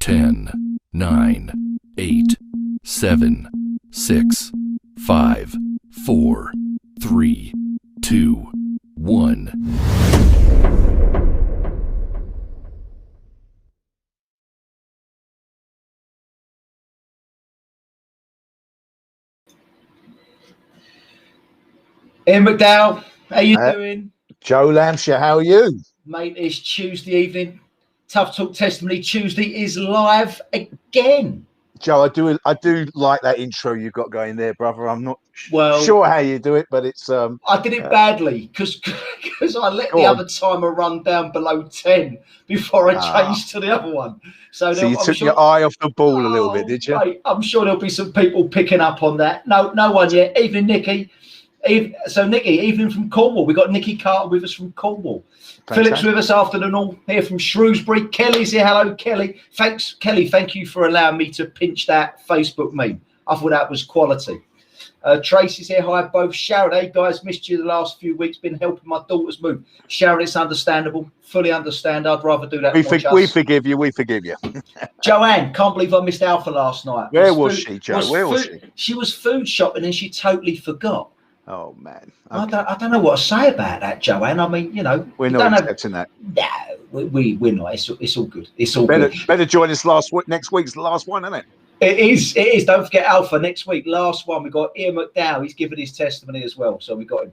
10, 9, 8, 7, 6, 5, 4, 3, 2, 1. Ian McDowell, how you doing? Joe Lampshire, how are you? Mate, it's Tuesday evening. Tough Talk Testimony Tuesday is live again. Joe, I do like that intro you got going there, brother. I'm not Well, sure how you do it, but it's I did it badly because I let the other timer run down below 10 before I changed to the other one. So you took your eye off the ball a little bit, did you? Mate, I'm sure there'll be some people picking up on that. No one yet. Evening, Nikki. Nikki, evening from Cornwall. We got Nikki Carter with us from Cornwall. Fantastic. Philip's with us afternoon all here from Shrewsbury. Kelly's here. Hello, Kelly. Thanks, Kelly. Thank you for allowing me to pinch that Facebook meme. I thought that was quality. Tracy's here. Hi, both. Sharon, hey guys, missed you the last few weeks. Been helping my daughter's move. Sharon, it's understandable. Fully understand. I'd rather do that. We forgive you. We forgive you. Joanne, can't believe I missed Alpha last night. Where was she, Joe? Where was she? She was food shopping and she totally forgot. Oh man, okay. I don't know what to say about that, Joanne. I mean, you know, we're not accepting that. No, we're not. It's all good. It's all good. Better join us next week's the last one, isn't it? It is. Don't forget Alpha next week. Last one. We got Ian McDowell. He's given his testimony as well, so we got him.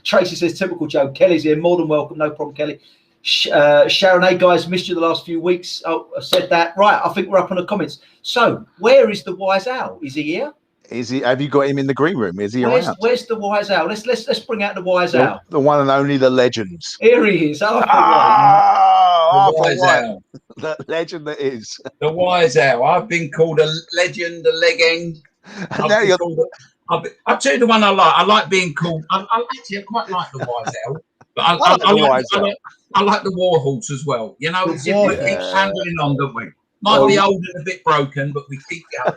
Tracy says, "Typical Joe." Kelly's here. More than welcome. No problem, Kelly. Sharon, hey guys, missed you the last few weeks. Oh, I said that right. I think we're up on the comments. So, where is the wise owl? Is he here? Is he? Have you got him in the green room? Is he around? Where's the wise owl? Let's bring out the wise owl. The one and only, the legends. Here he is. The wise owl. The legend that is. The wise owl. I've been called a legend, a legend. I'll tell you the one I like. I like being called. I quite like the wise owl. But I like the war horse as well. You know, we keep handling on, don't we? Might be old and a bit broken, but we keep going.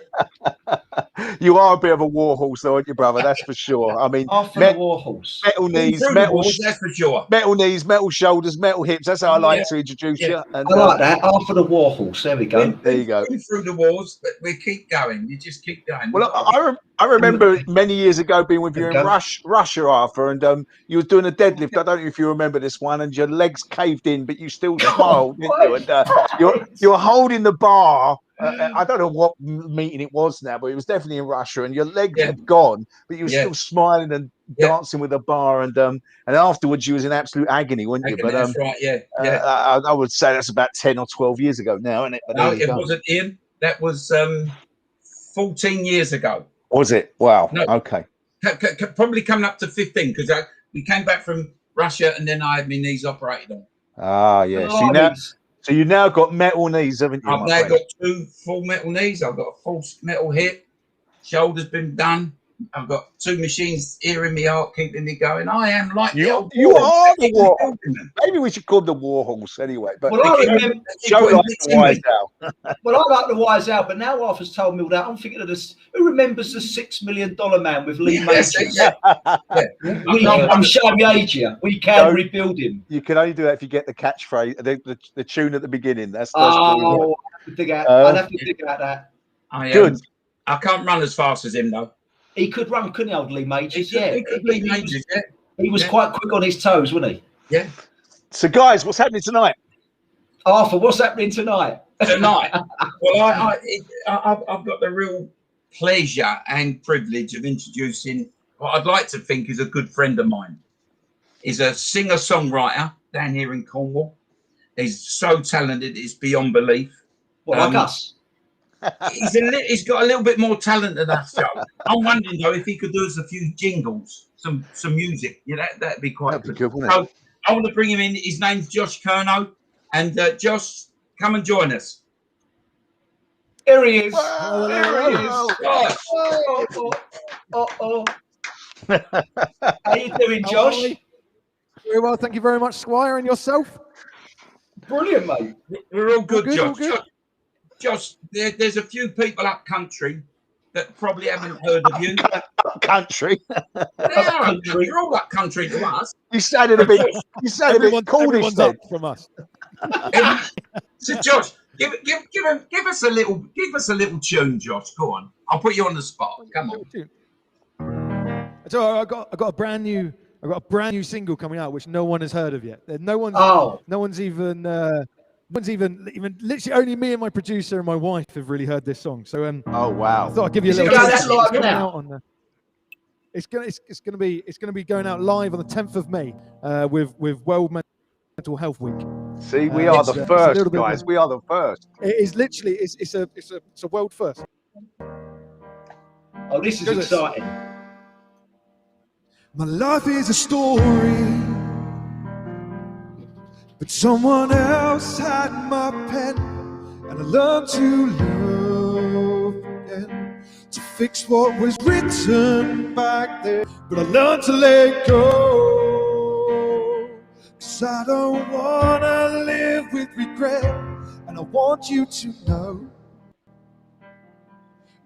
You are a bit of a war horse, though, aren't you, brother? That's for sure. I mean, war horse. Metal knees, that's for sure. Metal knees, metal shoulders, metal hips. That's how I like to introduce you. And, I like that. After the war horse. There we go. There you go. Through the wars, but we keep going. You just keep going. Well, I remember many years ago being with you in Russia, Arthur, and you were doing a deadlift. I don't know if you remember this one, and your legs caved in, but you still smiled, didn't you? And you're holding the bar. I don't know what meeting it was now, but it was definitely in Russia, and your legs had gone, but you were still smiling and dancing with the bar, and afterwards you was in absolute agony, weren't you? But that's right, I would say that's about 10 or 12 years ago now, isn't it? But no, it wasn't, Ian. That was 14 years ago. Was it? Wow. No, okay. Probably coming up to 15 because we came back from Russia and then I had my knees operated on. Ah, yeah. So you now got metal knees, haven't you? I've now got 2 full metal knees. I've got a full metal hip. Shoulder's been done. I've got 2 machines here in my heart keeping me going. I am like you are the war horse. Maybe we should call him the war horse anyway. But well, I remember I like the wise owl, but now Arthur's told me all that. I'm thinking of this. Who remembers the $6 million man with Lee Majors? I'm showing my age here. We can rebuild him. You can only do that if you get the catchphrase, the tune at the beginning. That's I'd have to dig out that. Good. I can't run as fast as him though. He could run, couldn't he, old Lee Majors? He was quite quick on his toes, wasn't he? Yeah. So, guys, what's happening tonight? Arthur, what's happening tonight? Well, I've got the real pleasure and privilege of introducing what I'd like to think is a good friend of mine. He's a singer-songwriter down here in Cornwall. He's so talented, it's beyond belief. What, like us? He's got a little bit more talent than us, Joe. I'm wondering though if he could do us a few jingles, some music. Yeah, that'd be quite good. So I want to bring him in. His name's Josh Curnow, and Josh, come and join us. Here he is. There he is. How you doing, Josh? Very well, thank you very much, Squire, and yourself. Brilliant, mate. We're all good, Josh. Josh, there's a few people up country that probably haven't heard of you. Country. You're all up country to us. You sounded a bit. You sounded a bit Cornish from us. So, Josh, Give us a little tune, Josh. Go on. I'll put you on the spot. Come on. So I got a brand new single coming out which no one has heard of yet. No one's even literally only me and my producer and my wife have really heard this song. So oh wow. I thought I'd give you a little It's going to be going out live on the 10th of May with World Mental Health Week. See, we are the first, guys. We are the first. It is literally it's a world first. Oh, this is exciting. My life is a story, but someone else had my pen, and I learned to love again, to fix what was written back there. But I learned to let go, 'cause I don't wanna live with regret, and I want you to know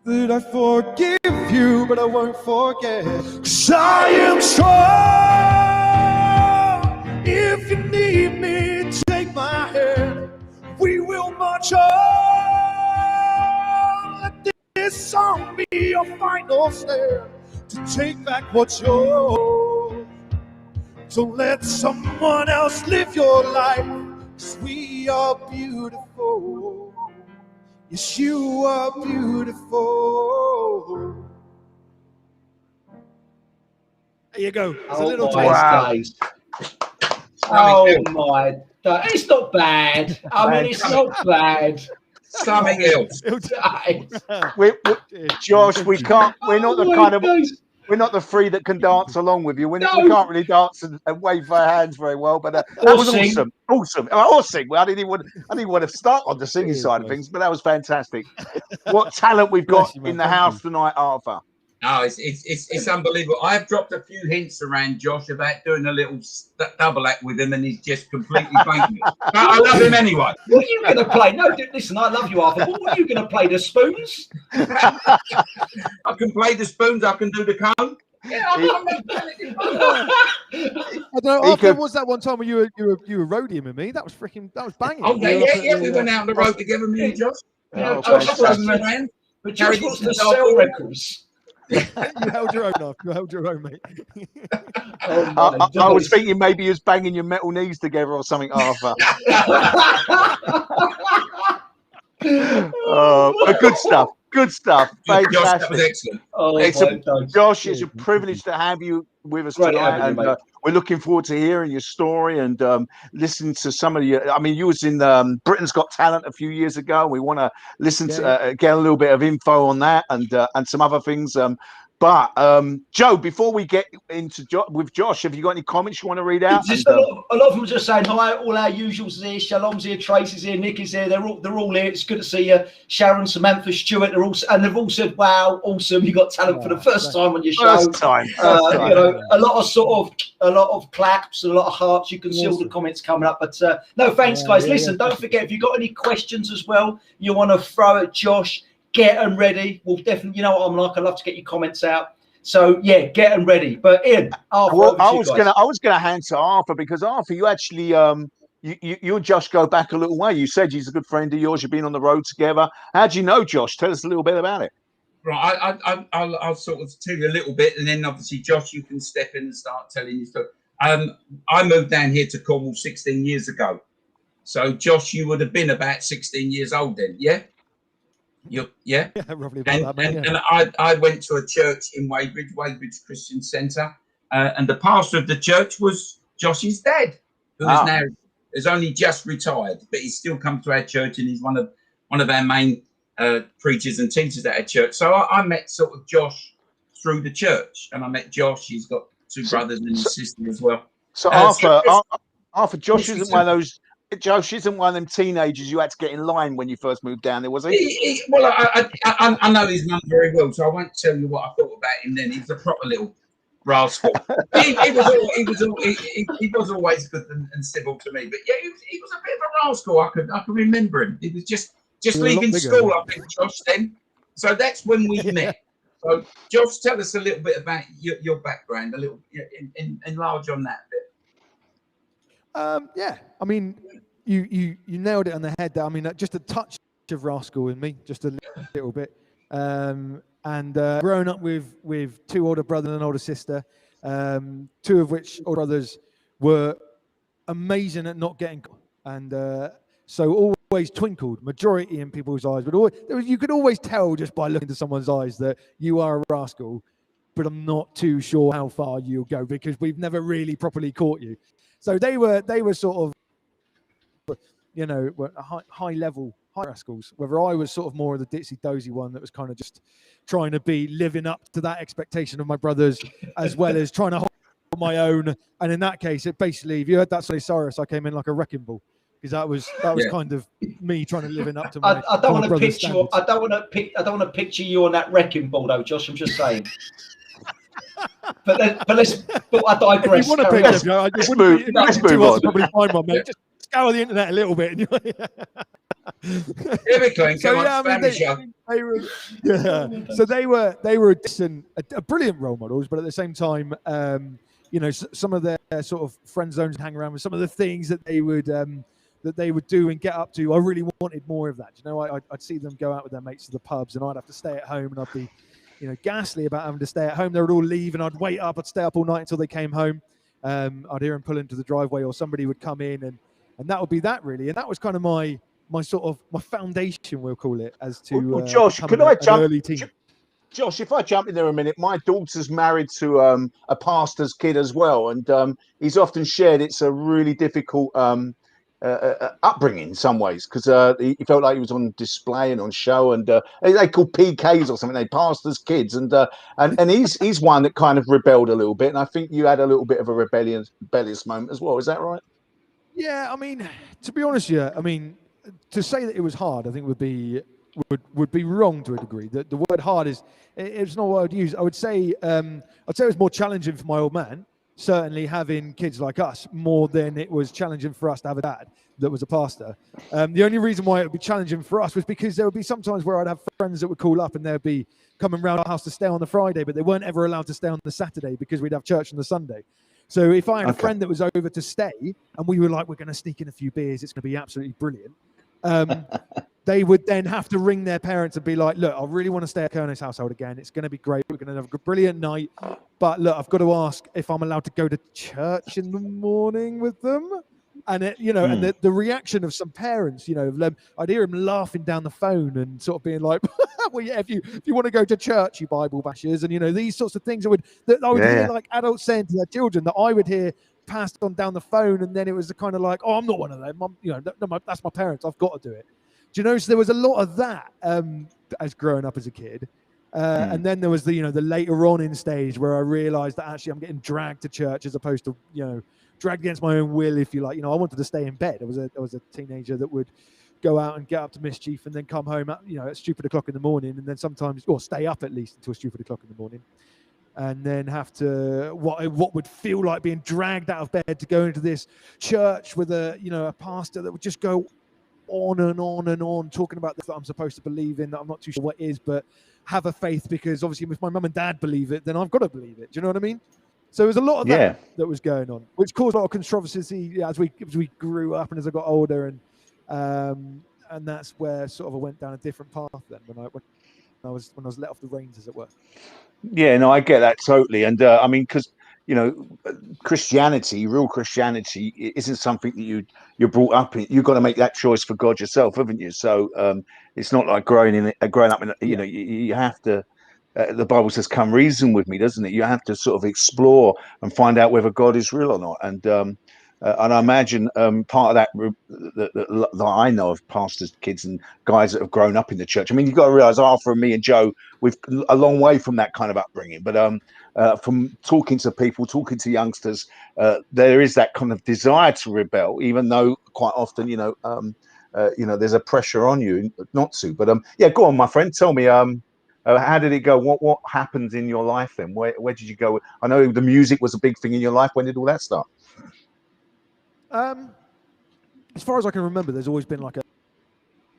that I forgive you, but I won't forget. 'Cause I am strong. If you need me, take my hand. We will march on. Let this song be your final stand, to take back what's yours. Don't let someone else live your life, 'cause we are beautiful. Yes, you are beautiful. There you go. It's a little taste. Oh my! It's not bad. I mean, it's not bad. Something else. Josh, we can't. We're not the kind of. We're not the three that can dance along with you. We can't really dance and wave our hands very well. But that was awesome. Awesome. Or sing. Well, I didn't even want to start on the singing side of things, but that was fantastic. What talent we've got in the house tonight, Arthur. Oh, it's unbelievable. I've dropped a few hints around Josh about doing a little double act with him, and he's just completely blanked me. But I love him anyway. What are you going to play? No, listen, I love you, Arthur. But what are you going to play? The spoons? I can play the spoons. I can do the cone. Yeah, I don't know. Arthur, was that one time when you were roadieing with me? That was banging. Oh yeah. We went out on the road together, me and Josh. Josh wasn't around, but Josh wants to sell records. You held your own, Arthur. You held your own, mate. I was thinking maybe you was banging your metal knees together or something, Arthur. Good stuff. Good stuff. Fantastic. Josh, that was excellent. Josh, it's a privilege to have you with us tonight, and we're looking forward to hearing your story and listening to some of your. I mean, you was in Britain's Got Talent a few years ago. We want to listen to get a little bit of info on that and some other things. But Joe, before we get into with Josh, have you got any comments you want to read out? Just a lot of them just saying hi. All our usuals here. Shalom's here, Tracy's here, Nick is here. They're all here. It's good to see you. Sharon, Samantha, Stuart. They've all said, "Wow, awesome! You got talent for the first time on your show." First time. You know, a lot of claps, a lot of hearts. You can see all the comments coming up. But no, thanks, guys. Listen, don't forget if you've got any questions as well, you want to throw at Josh. Get them ready. We'll definitely, you know what I'm like. I love to get your comments out. So yeah, get them ready. But Ian, Arthur, I was gonna hand to Arthur, because Arthur, you actually you and Josh go back a little way. You said he's a good friend of yours. You've been on the road together. How do you know Josh? Tell us a little bit about it. Right, I'll sort of tell you a little bit, and then obviously Josh, you can step in and start telling your story. I moved down here to Cornwall 16 years ago. So Josh, you would have been about 16 years old then, yeah? Yeah, roughly about that, and I went to a church in Weybridge Christian Centre, and the pastor of the church was Josh's dad, who is only just retired, but he's still come to our church, and he's one of our main preachers and teachers at our church. So I met sort of Josh through the church, and I met Josh. He's got two brothers and his sister as well. So Arthur, Josh isn't one of those. Josh isn't one of them teenagers you had to get in line when you first moved down there, was he? Well, I know his mum very well, so I won't tell you what I thought about him then. He was a proper little rascal. he was always good and civil to me, but yeah, he was a bit of a rascal. I can remember him. He was just leaving school, I think, Josh, then. So that's when we met. So, Josh, tell us a little bit about your background, a little, enlarge on that a bit. Yeah, I mean, you nailed it on the head there. I mean, just a touch of rascal in me, just a little bit. And growing up with two older brothers and an older sister, two of which older brothers were amazing at not getting caught, and so always twinkled, majority in people's eyes. But you could always tell just by looking into someone's eyes that you are a rascal, but I'm not too sure how far you'll go because we've never really properly caught you. So they were sort of, you know, high level rascals. Whether I was sort of more of the ditzy dozy one that was kind of just trying to be living up to that expectation of my brothers, as well as trying to hold my own. And in that case, it basically, if you heard that say Cyrus, I came in like a wrecking ball. Because that was kind of me trying to live up to my. I don't want to picture. I don't want to picture you on that wrecking ball, though, Josh. I'm just saying. But I digress. If you want to picture, let's move on. Probably find one, mate. Just scour the internet a little bit. Here we go. So they were decent, a brilliant role models, but at the same time, you know, some of their sort of friend zones and hang around with some of the things that they would do and get up to. I really wanted more of that. You know, I'd see them go out with their mates to the pubs, and I'd have to stay at home, and I'd be, you know, ghastly about having to stay at home. They would all leave, and I'd wait up. I'd stay up all night until they came home. I'd hear them pull into the driveway, or somebody would come in, and that would be that really. And that was kind of my sort of my foundation, we'll call it, as to well, Josh, could I jump? Early teen. Josh, if I jump in there a minute, my daughter's married to a pastor's kid as well, and he's often shared it's a really difficult upbringing in some ways because he felt like he was on display and on show, and they call PKs or something. They pastors' kids, and he's one that kind of rebelled a little bit, and I think you had a little bit of a rebellious moment as well. Is that right? Yeah, I mean, to be honest, I mean, to say that it was hard, I think would be wrong to a degree. The word hard it's not what I would use. I would say it was more challenging for my old man, certainly having kids like us, more than it was challenging for us to have a dad that was a pastor. The only reason why it would be challenging for us was because there would be some times where I'd have friends that would call up and they'd be coming round our house to stay on the Friday, but they weren't ever allowed to stay on the Saturday because we'd have church on the Sunday. So if I had a friend that was over to stay and we were like, we're going to sneak in a few beers, it's going to be absolutely brilliant. They would then have to ring their parents and be like, look, I really want to stay at Curnow's household again. It's going to be great. We're going to have a brilliant night. But look, I've got to ask if I'm allowed to go to church in the morning with them. And it, you know, and the reaction of some parents, you know, I'd hear them laughing down the phone and sort of being like, well, yeah, if you want to go to church, you Bible bashers, and you know, these sorts of things I would hear like adults saying to their children that I would hear passed on down the phone, and then it was kind of like, oh, I'm not one of them. You know, that's my parents. I've got to do it. Do you know? So there was a lot of that as growing up as a kid. And then there was the later on in stage where I realized that actually I'm getting dragged to church as opposed to, you know, dragged against my own will, if you like. You know, I wanted to stay in bed. I was a teenager that would go out and get up to mischief and then come home at, you know, at stupid o'clock in the morning, and then sometimes, or stay up at least until stupid o'clock in the morning, and then have to what would feel like being dragged out of bed to go into this church with a pastor that would just go on and on and on talking about this that I'm supposed to believe in, that I'm not too sure what is, but have a faith because obviously if my mum and dad believe it, then I've got to believe it. Do you know what I mean? So there was a lot of that was going on, which caused a lot of controversy as we grew up and as I got older, and that's where sort of I went down a different path then when I was let off the reins, as it were. Yeah, no, I get that totally, and I mean, because you know, Christianity, real Christianity, isn't something that you're brought up in. You've got to make that choice for God yourself, haven't you? So it's not like growing up in. You know, you have to. The Bible says, "Come reason with me," doesn't it? You have to sort of explore and find out whether God is real or not. And I imagine part of that that I know of pastors' kids and guys that have grown up in the church. I mean, you've got to realize, Arthur and me and Joe, we've a long way from that kind of upbringing. But from talking to people, talking to youngsters, there is that kind of desire to rebel, even though quite often, there's a pressure on you not to. But yeah, go on, my friend. Tell me, how did it go? What happened in your life then? Where did you go? I know the music was a big thing in your life. When did all that start? As far as I can remember, there's always been like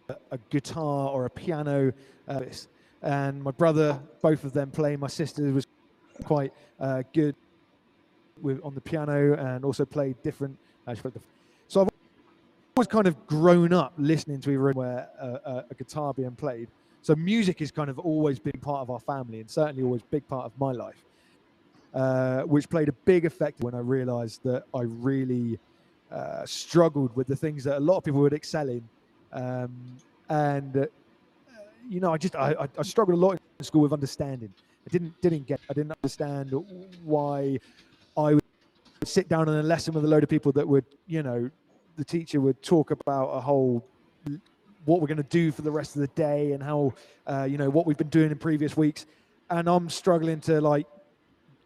a guitar or a piano, and my brother, both of them playing. My sister was quite good on the piano and also played different. So I've always kind of grown up listening to a room where a guitar being played. So music has kind of always been part of our family, and certainly always a big part of my life, which played a big effect when I realized that I really struggled with the things that a lot of people would excel in. You know, I struggled a lot in school with understanding. I didn't understand why I would sit down in a lesson with a load of people that would, you know, the teacher would talk about a whole what we're going to do for the rest of the day and how you know, what we've been doing in previous weeks, and I'm struggling to like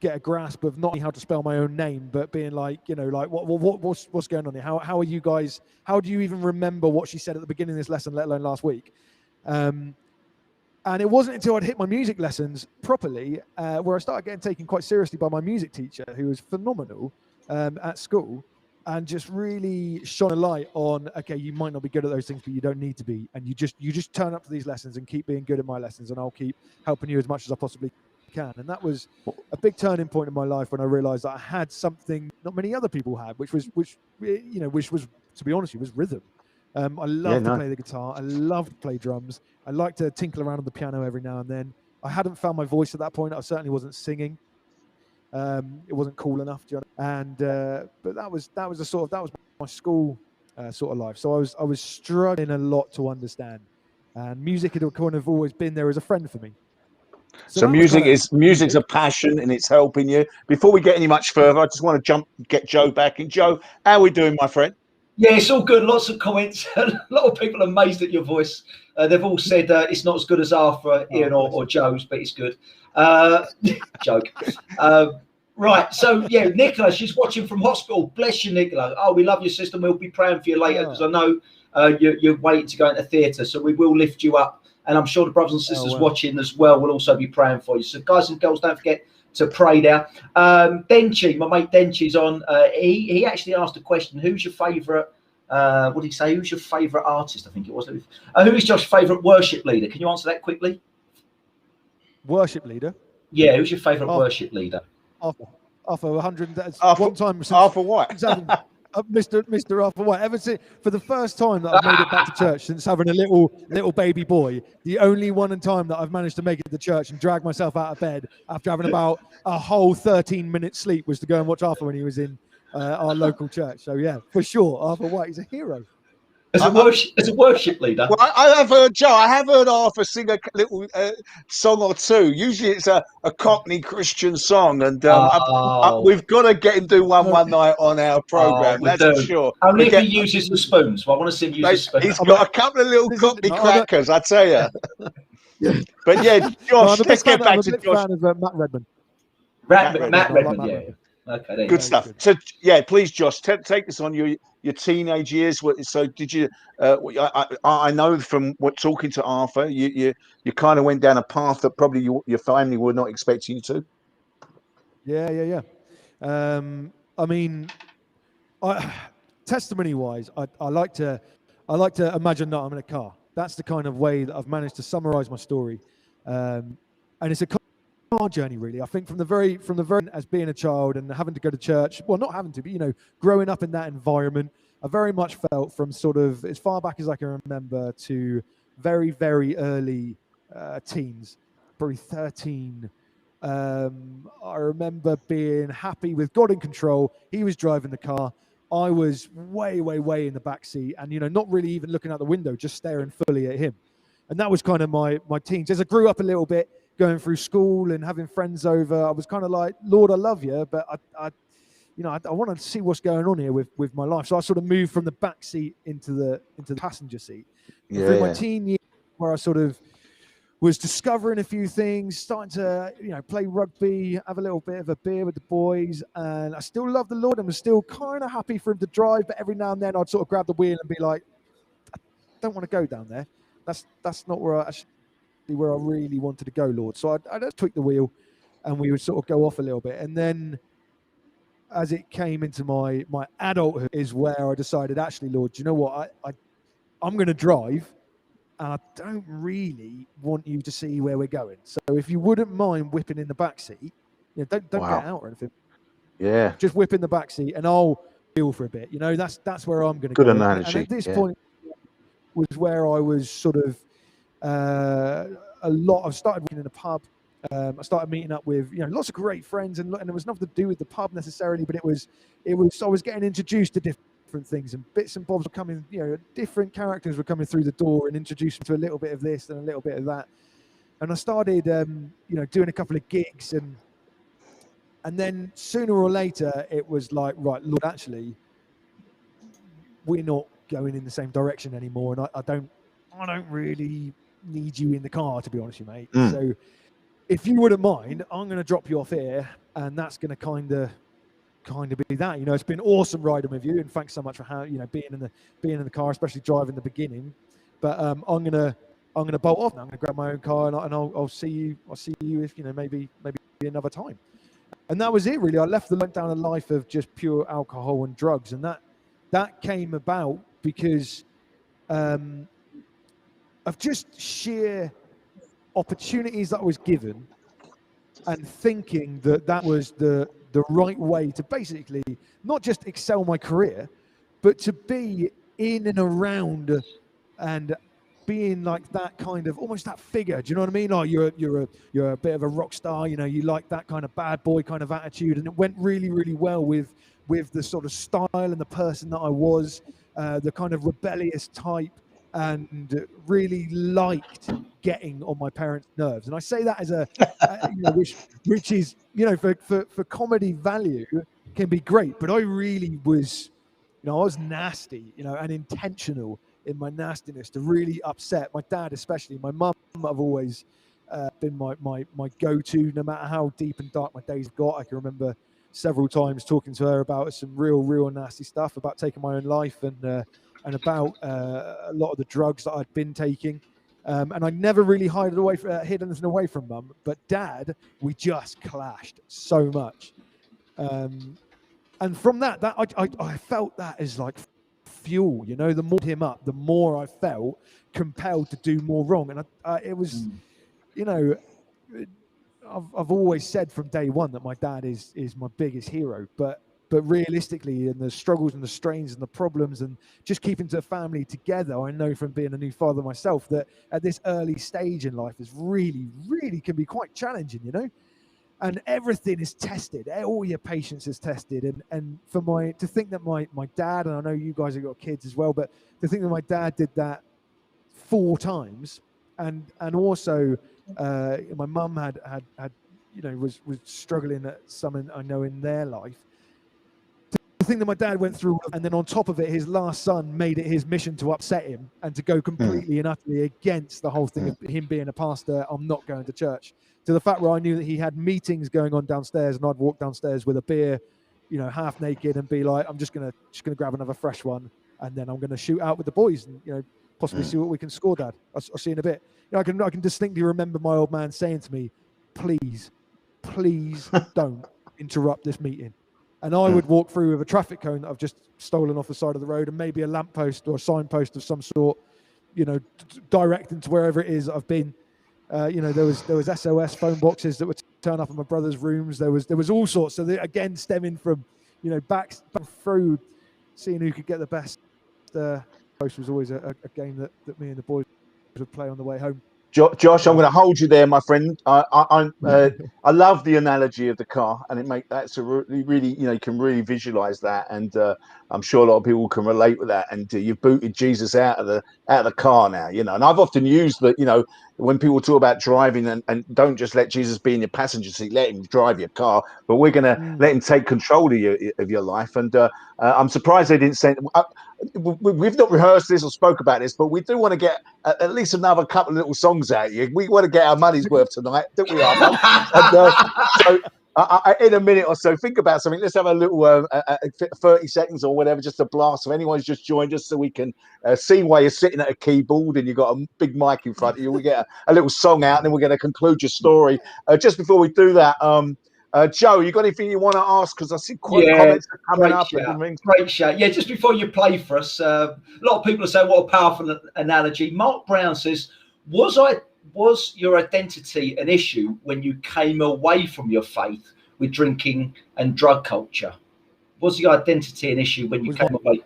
get a grasp of not only how to spell my own name, but being like, you know, like what's going on here? How are you guys? How do you even remember what she said at the beginning of this lesson, let alone last week? And it wasn't until I'd hit my music lessons properly where I started getting taken quite seriously by my music teacher, who was phenomenal at school, and just really shone a light on, okay, you might not be good at those things, but you don't need to be, and you just turn up to these lessons and keep being good at my lessons, and I'll keep helping you as much as I possibly can. And that was a big turning point in my life when I realized that I had something not many other people had, which was, to be honest, it was rhythm. I love to play the guitar. I love to play drums. I like to tinkle around on the piano every now and then. I hadn't found my voice at that point. I certainly wasn't singing. It wasn't cool enough, do you know? And but that was my school sort of life. So I was struggling a lot to understand, and music had kind of always been there as a friend for me. So music's a passion, and it's helping you. Before we get any much further, I just want to get Joe back in. Joe, how are we doing, my friend? Yeah, it's all good. Lots of comments. A lot of people are amazed at your voice. They've all said it's not as good as Arthur, Ian, or Joe's, but it's good. Joke. Right. So, yeah, Nicola, she's watching from hospital. Bless you, Nicola. Oh, we love your sister. We'll be praying for you later, because I know you're waiting to go into theatre. So we will lift you up. And I'm sure the brothers and sisters watching as well will also be praying for you. So, guys and girls, don't forget to pray now. Denchi, my mate Denchi's on. He actually asked a question. Who's your favourite? What did he say? Who's your favourite artist? I think it was. Who is Josh's favourite worship leader? Can you answer that quickly? Worship leader? Yeah. Who's your favourite worship leader? Arthur 100. Arthur, one time since Arthur White. Mr. Arthur White. Ever since, for the first time that I've made it back to church since having a little baby boy, the only one in time that I've managed to make it to church and drag myself out of bed after having about a whole 13-minute sleep was to go and watch Arthur when he was in our local church. So yeah, for sure, Arthur White, he's a hero. As a worship leader. Well, I have heard, Joe, I have heard Arthur sing a little song or two. Usually it's a Cockney Christian song, and we've got to get him do one night on our programme, that's for sure. Only if he uses the spoons. Well, I want to see him use the spoons. He's got a couple of little Cockney crackers, I tell you. But yeah, Josh, let's get back to Josh. I'm a big fan of Matt Redman. Matt Redman, yeah. Okay, good stuff. So yeah, please, Josh, take us on your teenage years. So did you? I know from talking to Arthur, you kind of went down a path that probably your family were not expecting you to. Yeah. I mean, testimony-wise, I like to imagine that I'm in a car. That's the kind of way that I've managed to summarize my story, and it's a car journey, really. I think from the very as being a child and having to go to church, well, not having to, but, you know, growing up in that environment, I very much felt from sort of as far back as I can remember to very, very early teens, probably 13. I remember being happy with God in control. He was driving the car. I was way, way, way in the back seat, and, you know, not really even looking out the window, just staring fully at him. And that was kind of my teens. As I grew up a little bit, going through school and having friends over, I was kind of like, Lord, I love you, but I want to see what's going on here with my life. So I sort of moved from the back seat into the passenger seat. Yeah. Through my teen years, where I sort of was discovering a few things, starting to, you know, play rugby, have a little bit of a beer with the boys, and I still love the Lord and was still kind of happy for him to drive, but every now and then I'd sort of grab the wheel and be like, I don't want to go down there. That's not where I really wanted to go, Lord. So I just tweak the wheel and we would sort of go off a little bit. And then as it came into my adulthood is where I decided, actually, Lord, do you know what? I'm going to drive, and I don't really want you to see where we're going. So if you wouldn't mind whipping in the back seat, you know, don't get out or anything. Yeah. Just whip in the back seat, and I'll wheel for a bit. You know, that's where I'm going to Good go. analogy. And at this point was where I was sort of I started working in a pub. I started meeting up with lots of great friends, and there was nothing to do with the pub necessarily, but it was I was getting introduced to different things, and bits and bobs were coming. Different characters were coming through the door and introduced me to a little bit of this and a little bit of that. And I started doing a couple of gigs, and then sooner or later it was like, right, Lord, actually we're not going in the same direction anymore, and I don't really need you in the car, to be honest with you, mate. So if you wouldn't mind, I'm going to drop you off here, and that's going to kind of be that. It's been awesome riding with you, and thanks so much for being in the car, especially driving the beginning. But I'm gonna bolt off now. I'm gonna grab my own car, and I'll see you if maybe another time. And that was it, really. I went down a life of just pure alcohol and drugs, and that came about because of just sheer opportunities that I was given, and thinking that was the right way to basically not just excel my career, but to be in and around and being like that kind of almost that figure. Do you know what I mean? Like you're a bit of a rock star. You like that kind of bad boy kind of attitude, and it went really, really well with the sort of style and the person that I was, the kind of rebellious type, and really liked getting on my parents' nerves. And I say that as which is for comedy value can be great, but I really was I was nasty, and intentional in my nastiness to really upset my dad, especially. My mum have always been my go-to, no matter how deep and dark my days got. I can remember several times talking to her about some real nasty stuff, about taking my own life, and about a lot of the drugs that I'd been taking. And I never really hid anything away from mum. But dad, we just clashed so much. And from that I felt that as like fuel, the more him up, the more I felt compelled to do more wrong. And it was, I've always said from day one that my dad is my biggest hero, but realistically, in the struggles and the strains and the problems and just keeping the family together, I know from being a new father myself that at this early stage in life is really, really can be quite challenging, and everything is tested. All your patience is tested. And to think that my dad, and I know you guys have got kids as well, but to think that my dad did that 4 times, and also my mum had was struggling at some, I know, in their life. The thing that my dad went through, and then on top of it, his last son made it his mission to upset him and to go completely and utterly against the whole thing of him being a pastor. I'm not going to church, to the fact where I knew that he had meetings going on downstairs, and I'd walk downstairs with a beer, half naked, and be like, I'm just gonna grab another fresh one, and then I'm gonna shoot out with the boys, and possibly see what we can score, Dad. I'll see you in a bit. I can distinctly remember my old man saying to me, please don't interrupt this meeting. And I would walk through with a traffic cone that I've just stolen off the side of the road, and maybe a lamppost or a signpost of some sort, directing to wherever it is I've been. There was SOS phone boxes that would turn up in my brother's rooms. There was all sorts. So again, stemming from, back through, seeing who could get the best. Post was always a game that me and the boys would play on the way home. Josh, I'm going to hold you there, my friend. I love the analogy of the car, and that's a really, you can really visualize that, and I'm sure a lot of people can relate with that. And you've booted Jesus out of the car now, And I've often used that, when people talk about driving, and don't just let Jesus be in your passenger seat, let him drive your car, but we're going to let him take control of your life. And I'm surprised they didn't send. We've not rehearsed this or spoke about this, but we do want to get at least another couple of little songs out of you. We want to get our money's worth tonight, don't we, Arthur? And, so in a minute or so, think about something. Let's have a little 30 seconds or whatever, just a blast. If anyone's just joined us, so we can see why you're sitting at a keyboard and you've got a big mic in front of you. We get a little song out, and then we're going to conclude your story. Just before we do that, Joe, you got anything you want to ask? Because I see comments are coming up. Great shout. Yeah, just before you play for us, a lot of people are saying, what a powerful analogy. Mark Brown says, was your identity an issue when you came away from your faith with drinking and drug culture? Was the identity an issue when you came away?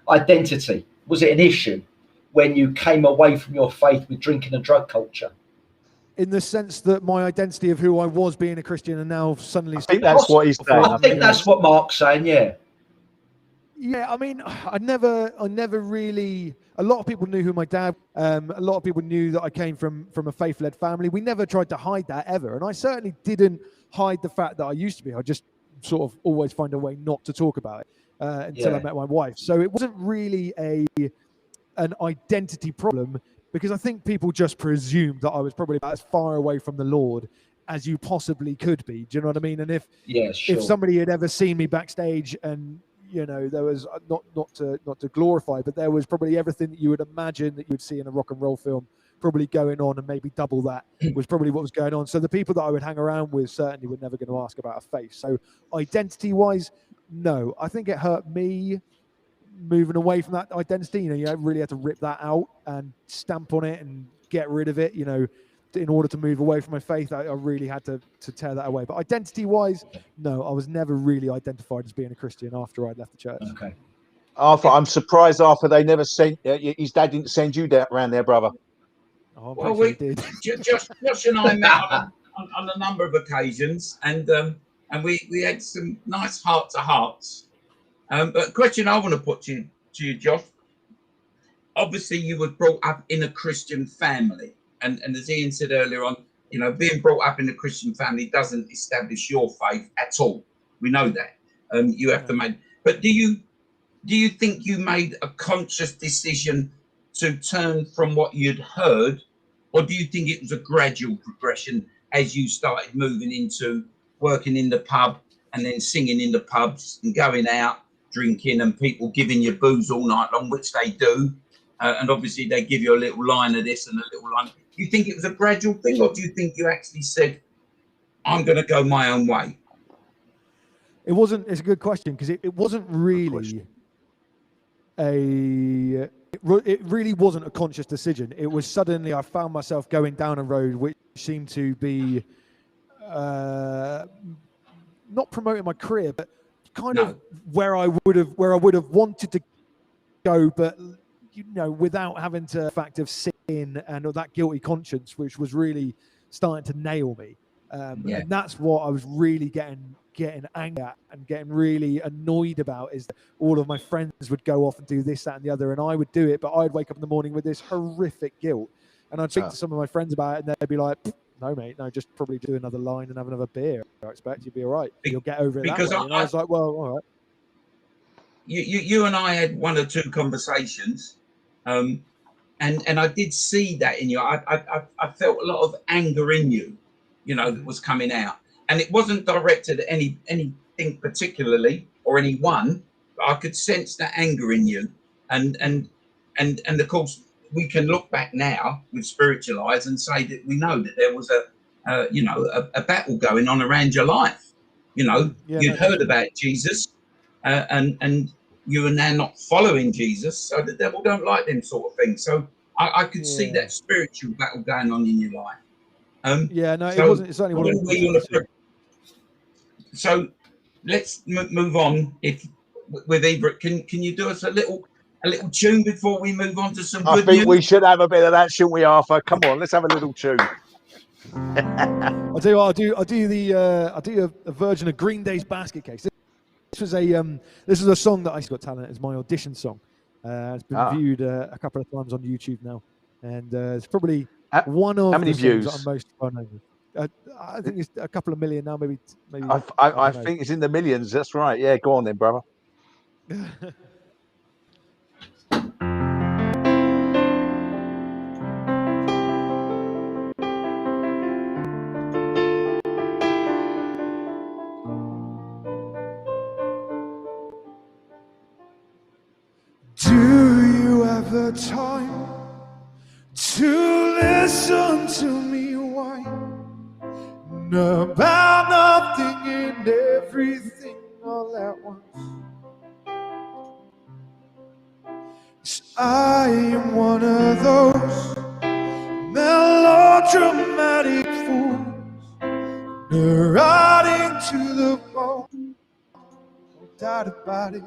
Identity, was it an issue when you came away from your faith with drinking and drug culture? In the sense that my identity of who I was being a Christian and now suddenly... I think that's what he's saying. I think that's what Mark's saying, yeah. Yeah, I mean, I never really... A lot of people knew who my dad... a lot of people knew that I came from a faith-led family. We never tried to hide that ever. And I certainly didn't hide the fact that I used to be. I just sort of always find a way not to talk about it until I met my wife. So it wasn't really an identity problem, because I think people just presumed that I was probably about as far away from the Lord as you possibly could be. Do you know what I mean? And if somebody had ever seen me backstage, and you know, there was not to glorify, but there was probably everything that you would imagine that you would see in a rock and roll film probably going on, and maybe double that was probably what was going on. So the people that I would hang around with certainly were never going to ask about a faith. So identity-wise, no. I think it hurt me moving away from that identity. You know, you really had to rip that out and stamp on it and get rid of it, you know, in order to move away from my faith. I really had to tear that away. But identity-wise, no, I was never really identified as being a Christian after I'd left the church. Okay. Arthur, I'm surprised, Arthur, they never sent... his dad didn't send you around there, brother. Oh, well, we did. Josh and I met on a number of occasions, and we had some nice heart-to-hearts. But a question I want to put to you, Josh. Obviously, you were brought up in a Christian family, and as Ian said earlier on, you know, being brought up in a Christian family doesn't establish your faith at all. We know that. You have to make. But do you think you made a conscious decision to turn from what you'd heard, or do you think it was a gradual progression as you started moving into working in the pub and then singing in the pubs and going out, drinking, and people giving you booze all night long, which they do, and obviously they give you a little line of this and a little line. Do you think it was a gradual thing, or do you think you actually said, I'm going to go my own way? It wasn't. It's a good question, because it wasn't really it really wasn't a conscious decision. It was suddenly I found myself going down a road which seemed to be not promoting my career, but kind of where I would have wanted to go, but you know, without having to the fact of sin and that guilty conscience, which was really starting to nail me. And that's what I was really getting angry at and getting really annoyed about, is that all of my friends would go off and do this, that, and the other, and I would do it, but I'd wake up in the morning with this horrific guilt. And I'd speak to some of my friends about it, and they'd be like, no, mate, no, just probably do another line and have another beer. I expect you'll be all right. You'll get over it that way. And I was like, well, all right. You and I had one or two conversations, and I did see that in you. I felt a lot of anger in you, you know, that was coming out, and it wasn't directed at anything particularly or anyone, but I could sense that anger in you, and of course we can look back now with spiritual eyes and say that we know that there was a battle going on around your life. You know, you'd heard about Jesus, and you are now not following Jesus, so the devil don't like them sort of things. So I could see that spiritual battle going on in your life. It wasn't. It certainly wasn't. So let's move on. If with Ebert, can you do us a little tune before we move on to some good news? I think we should have a bit of that, shouldn't we, Arthur? Come on, let's have a little tune. I'll tell you what, I'll do a version of Green Day's Basket Case. This was a song that I got talent as my audition song. It's been viewed a couple of times on YouTube now, and it's probably one of how many views that I'm most fun over. I think it's a couple of million now, maybe. I think it's in the millions. That's right. Yeah, go on then, brother. Do you have the time to listen to me whine about nothing and everything all at once? 'Cause I am one of those melodramatic fools, rotting to the bone. doubt about it.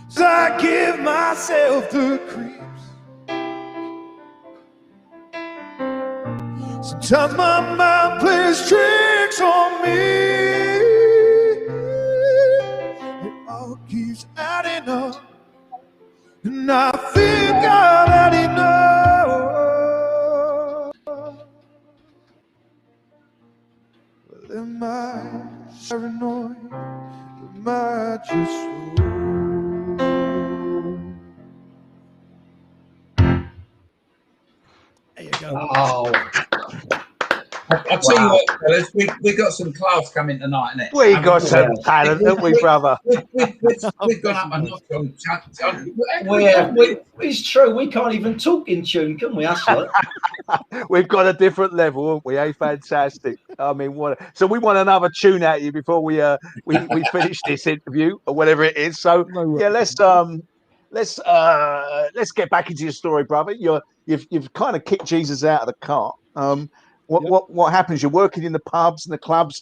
So I give myself the creeps. Sometimes my mind plays tricks on me. It all keeps adding up, and I think I've had enough. Well, am I paranoid? Am I just slow? There you go. Oh. I'll tell you what, fellas, we got some class coming tonight, innit? We got some talent, haven't we, brother? We've gone up a notch on. It's true. We can't even talk in tune, can we, us lot? We've got a different level, haven't we? Hey, fantastic. I mean, what? So we want another tune out of you before we finish this interview or whatever it is. So yeah, let's get back into your story, brother. You've kind of kicked Jesus out of the cart. What happens? You're working in the pubs and the clubs,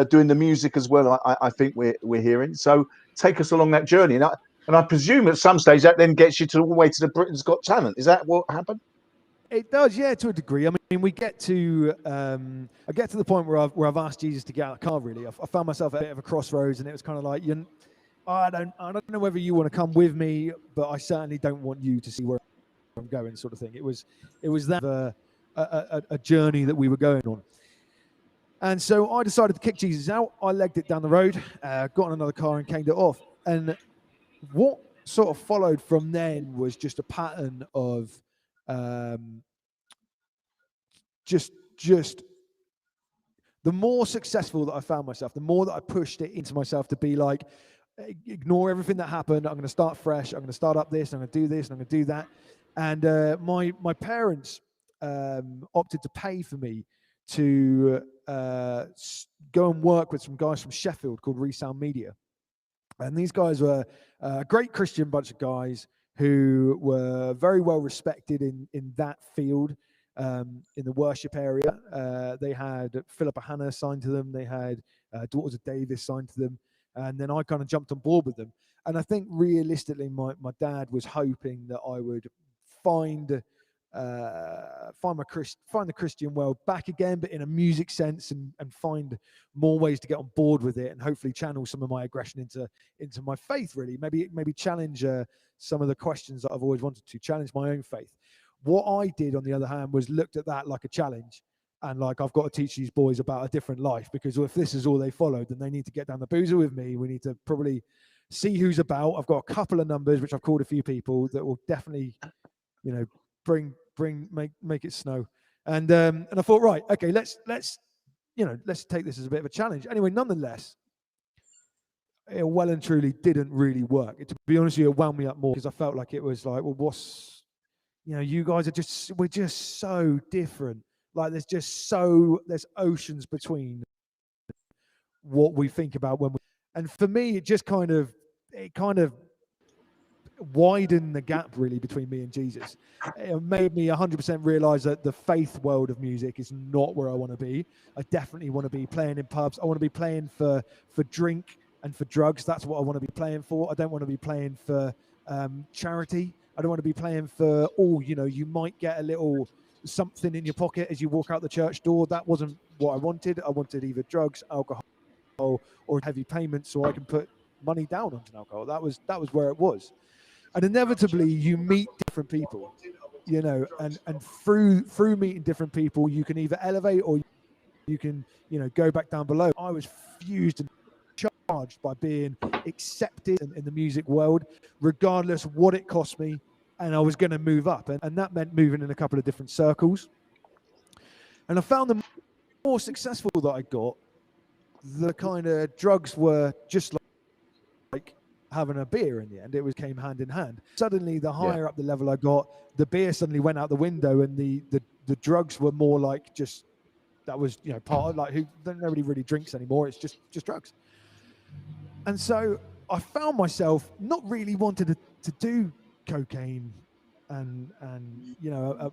doing the music as well. I think we're hearing. So take us along that journey, and I presume at some stage that then gets you all the way to the Britain's Got Talent. Is that what happened? It does, yeah, to a degree. I mean, we get to I get to the point where I've asked Jesus to get out of the car. Really, I found myself at a bit of a crossroads, and it was kind of like, I don't know whether you want to come with me, but I certainly don't want you to see where I'm going, sort of thing. It was that a journey that we were going on. And so I decided to kick Jesus out. I legged it down the road, got in another car and caned it off. And what sort of followed from then was just a pattern of just the more successful that I found myself, the more that I pushed it into myself to be like, ignore everything that happened. I'm going to start fresh. I'm going to start up this. I'm going to do this. And I'm going to do that. And my parents opted to pay for me to go and work with some guys from Sheffield called Resound Media. And these guys were a great Christian bunch of guys who were very well respected in that field, in the worship area. They had Philippa Hannah signed to them. They had Daughters of Davis signed to them. And then I kind of jumped on board with them. And I think realistically, my dad was hoping that I would find the Christian world back again, but in a music sense, and find more ways to get on board with it, and hopefully channel some of my aggression into my faith. Really, maybe challenge some of the questions that I've always wanted to challenge my own faith. What I did, on the other hand, was looked at that like a challenge, and like, I've got to teach these boys about a different life, because if this is all they followed, then they need to get down the boozer with me. We need to probably see who's about. I've got a couple of numbers which I've called a few people that will definitely, make it snow. And I thought, right, okay, let's take this as a bit of a challenge. Anyway, nonetheless, it well and truly didn't really work. To be honest with you, it wound me up more, because I felt like it was like, well, you guys we're just so different. Like, there's oceans between what we think about and for me, it just kind of widened the gap really between me and Jesus. It made me 100% realize that the faith world of music is not where I want to be. I definitely want to be playing in pubs. I want to be playing for drink and for drugs. That's what I want to be playing for. I don't want to be playing for charity. I don't want to be playing for, you might get a little something in your pocket as you walk out the church door. That wasn't what I wanted. I wanted either drugs, alcohol, or heavy payments so I can put money down onto alcohol. That was where it was. And inevitably you meet different people, and through meeting different people, you can either elevate or you can, go back down below. I was fused and charged by being accepted in the music world, regardless what it cost me. And I was going to move up. And that meant moving in a couple of different circles. And I found the more successful that I got, the kind of drugs were just like having a beer in the end. It came hand in hand. Suddenly, the higher up the level I got, the beer suddenly went out the window, and the drugs were more like just, that was, part of, like, nobody really drinks anymore. It's just drugs. And so I found myself not really wanting to do cocaine and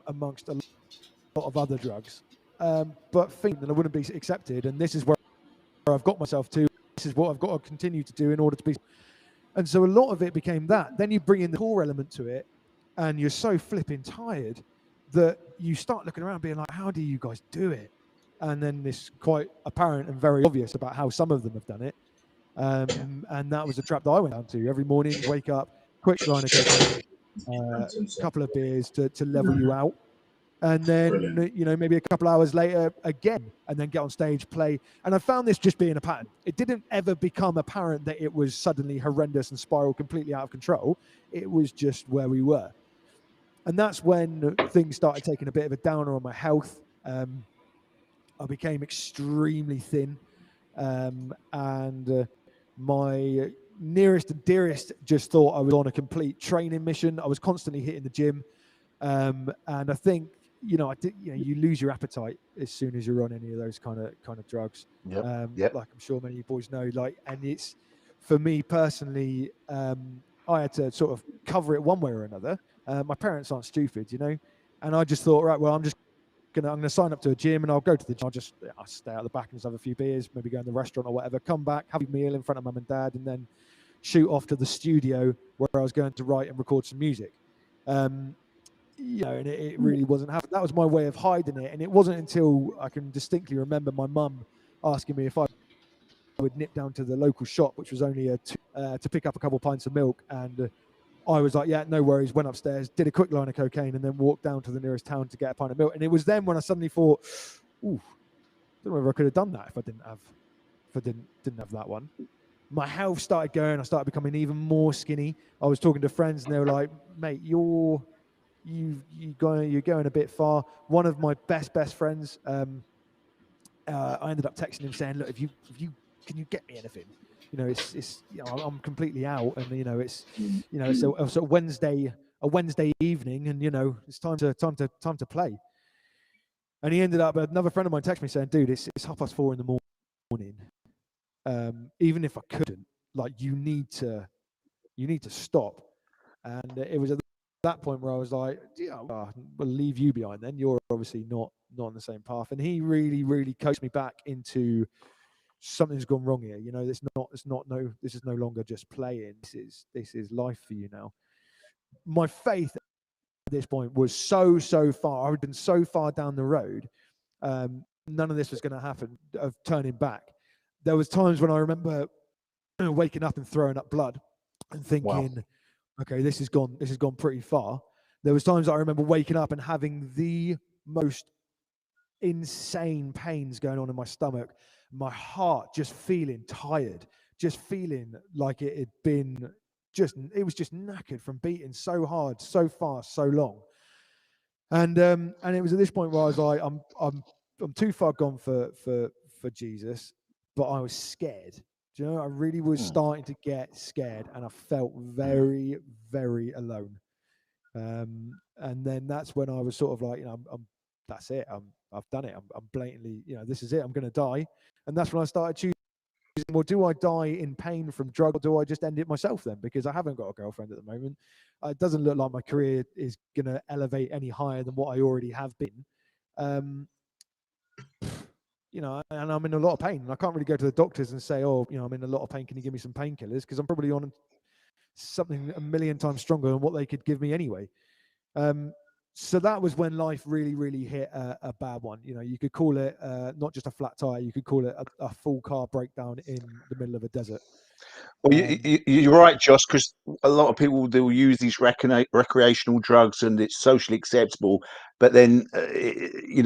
amongst a lot of other drugs, but thinking that I wouldn't be accepted. And this is where I've got myself to. This is what I've got to continue to do in order to be. And so a lot of it became that. Then you bring in the core element to it, and you're so flipping tired that you start looking around being like, how do you guys do it? And then it's quite apparent and very obvious about how some of them have done it. And that was a trap that I went down to. Every morning, wake up, quick line of cocaine, a couple of beers to level you out. And then, you know, maybe a couple hours later again, and then get on stage, play. And I found this just being a pattern. It didn't ever become apparent that it was suddenly horrendous and spiraled completely out of control. It was just where we were. And that's when things started taking a bit of a downer on my health. I became extremely thin. And my nearest and dearest just thought I was on a complete training mission. I was constantly hitting the gym. And I think, you lose your appetite as soon as you're on any of those kind of drugs. Yep. Like I'm sure many of you boys know, and it's, for me personally, I had to sort of cover it one way or another. My parents aren't stupid, and I just thought, right, well, I'm going to sign up to a gym and I'll go to the gym. I'll stay out the back and just have a few beers, maybe go in the restaurant or whatever, come back, have a meal in front of mum and dad, and then shoot off to the studio where I was going to write and record some music. And it really wasn't happening. That was my way of hiding it. And it wasn't until I can distinctly remember my mum asking me if I would nip down to the local shop, which was only to pick up a couple pints of milk. And I was like, yeah, no worries, went upstairs, did a quick line of cocaine, and then walked down to the nearest town to get a pint of milk. And it was then when I suddenly thought, ooh, I don't know whether I could have done that if I didn't have that one. My health started going. I started becoming even more skinny. I was talking to friends and they were like, mate, you're going a bit far. One of my best friends, I ended up texting him saying, look, can you get me anything? It's I'm completely out, and it's a Wednesday evening, and it's time to play. And he ended up, another friend of mine texted me saying, dude, it's 4:30 in the morning. Even if I couldn't, you need to stop. And it was at that point where I was like, we'll leave you behind then. You're obviously not on the same path. And he really, really coached me back into something's gone wrong here. This is no longer just playing. This is life for you now. My faith at this point was so far. I had been so far down the road. None of this was going to happen of turning back. There was times when I remember waking up and throwing up blood and thinking, wow, okay, this has gone pretty far. There was times I remember waking up and having the most insane pains going on in my stomach, my heart just feeling tired, just feeling like it was just knackered from beating so hard, so fast, so long. And it was at this point where I was like, I'm too far gone for Jesus, but I was scared. Do you know, I really was starting to get scared, and I felt very, very alone. And then that's when I was sort of like, that's it. I've done it. I'm blatantly, this is it. I'm going to die. And that's when I started choosing, well, do I die in pain from drug, or do I just end it myself then? Because I haven't got a girlfriend at the moment. It doesn't look like my career is going to elevate any higher than what I already have been. And I'm in a lot of pain. And I can't really go to the doctors and say, I'm in a lot of pain. Can you give me some painkillers? Because I'm probably on something a million times stronger than what they could give me anyway. So that was when life really, really hit a bad one. You could call it not just a flat tire. You could call it a full car breakdown in the middle of a desert. Well, you're right, Josh, because a lot of people will use these recreational drugs and it's socially acceptable. But then,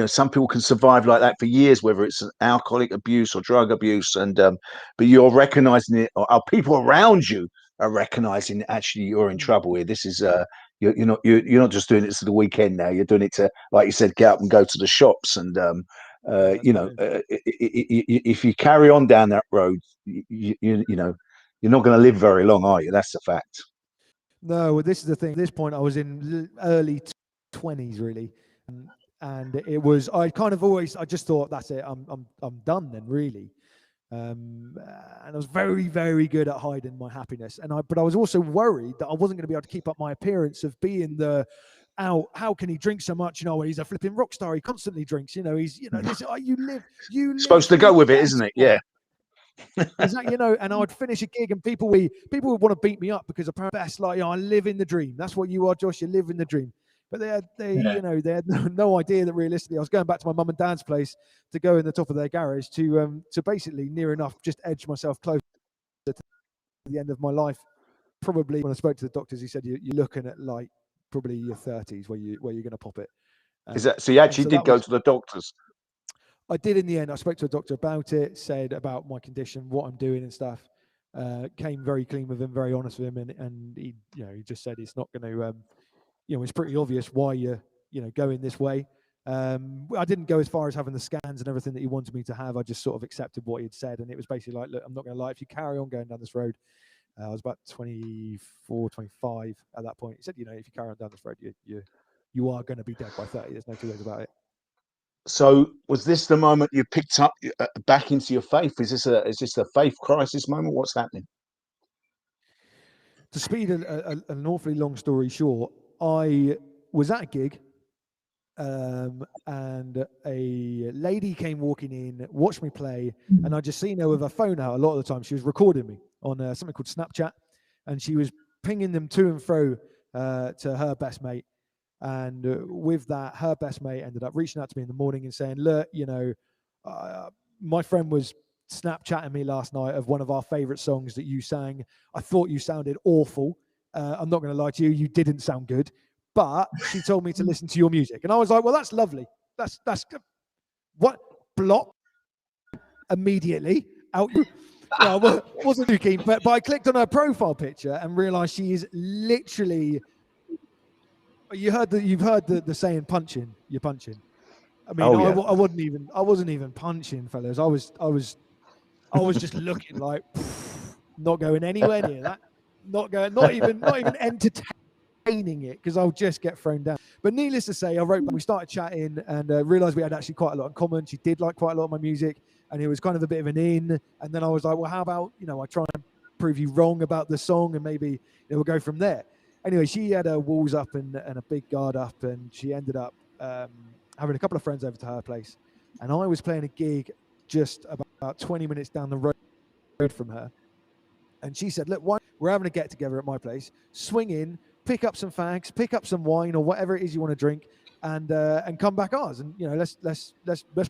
some people can survive like that for years, whether it's alcoholic abuse or drug abuse. And but you're recognizing it, or people around you are recognizing actually you're in trouble here. This is you're not just doing it to the weekend now. You're doing it to, like you said, get up and go to the shops. And if you carry on down that road, you're not going to live very long, are you? That's the fact. No, well, this is the thing. At this point, I was in early 20s, really, and it was. I just thought, that's it. I'm done then, really. And I was very, very good at hiding my happiness. But I was also worried that I wasn't going to be able to keep up my appearance of being the out. How can he drink so much? He's a flipping rock star. He constantly drinks. He's, this. You live. Supposed to go with it, isn't it? Yeah. Exactly, you know, and I'd finish a gig and people would want to beat me up because apparently that's like, I live in the dream. That's what you are, Josh. You live in the dream. But they had no idea that realistically I was going back to my mum and dad's place to go in the top of their garage to basically near enough just edge myself closer to the end of my life. Probably when I spoke to the doctors, he said you're looking at like probably your 30s where you're going to pop it. Is that so? You actually did go to the doctors? I did in the end. I spoke to a doctor about it, said about my condition, what I'm doing and stuff. Came very clean with him, very honest with him, and he just said it's not going to, it's pretty obvious why you're going this way. I didn't go as far as having the scans and everything that he wanted me to have. I just sort of accepted what he'd said, and it was basically like, look, I'm not going to lie. If you carry on going down this road, I was about 24, 25 at that point. He said, if you carry on down this road, you are going to be dead by 30. There's no two ways about it. So was this the moment you picked up back into your faith? Is this a faith crisis moment? What's happening? To speed an awfully long story short, I was at a gig, and a lady came walking in, watched me play, and I just seen her with her phone out a lot of the time. She was recording me on something called Snapchat, and she was pinging them to and fro to her best mate. And with that, her best mate ended up reaching out to me in the morning and saying, look, my friend was Snapchatting me last night of one of our favorite songs that you sang. I thought you sounded awful. I'm not going to lie to you. You didn't sound good. But she told me to listen to your music. And I was like, well, that's lovely. That's good. What? Block immediately out. I wasn't too keen, but I clicked on her profile picture and realized she is literally... You've heard the saying, punching, you're punching. I mean, I wasn't even punching, fellas. I was just looking like, not going anywhere near that. Not even entertaining it, because I'll just get thrown down. But needless to say, I wrote back, we started chatting and realized we had actually quite a lot in common. She did like quite a lot of my music, and it was kind of a bit of an in. And then I was like, well, how about, I try and prove you wrong about the song, and maybe we'll go from there. Anyway, she had her walls up and a big guard up, and she ended up having a couple of friends over to her place. And I was playing a gig just about 20 minutes down the road from her. And she said, look, we're having a get together at my place. Swing in, pick up some fags, pick up some wine or whatever it is you want to drink, and come back ours. And, let's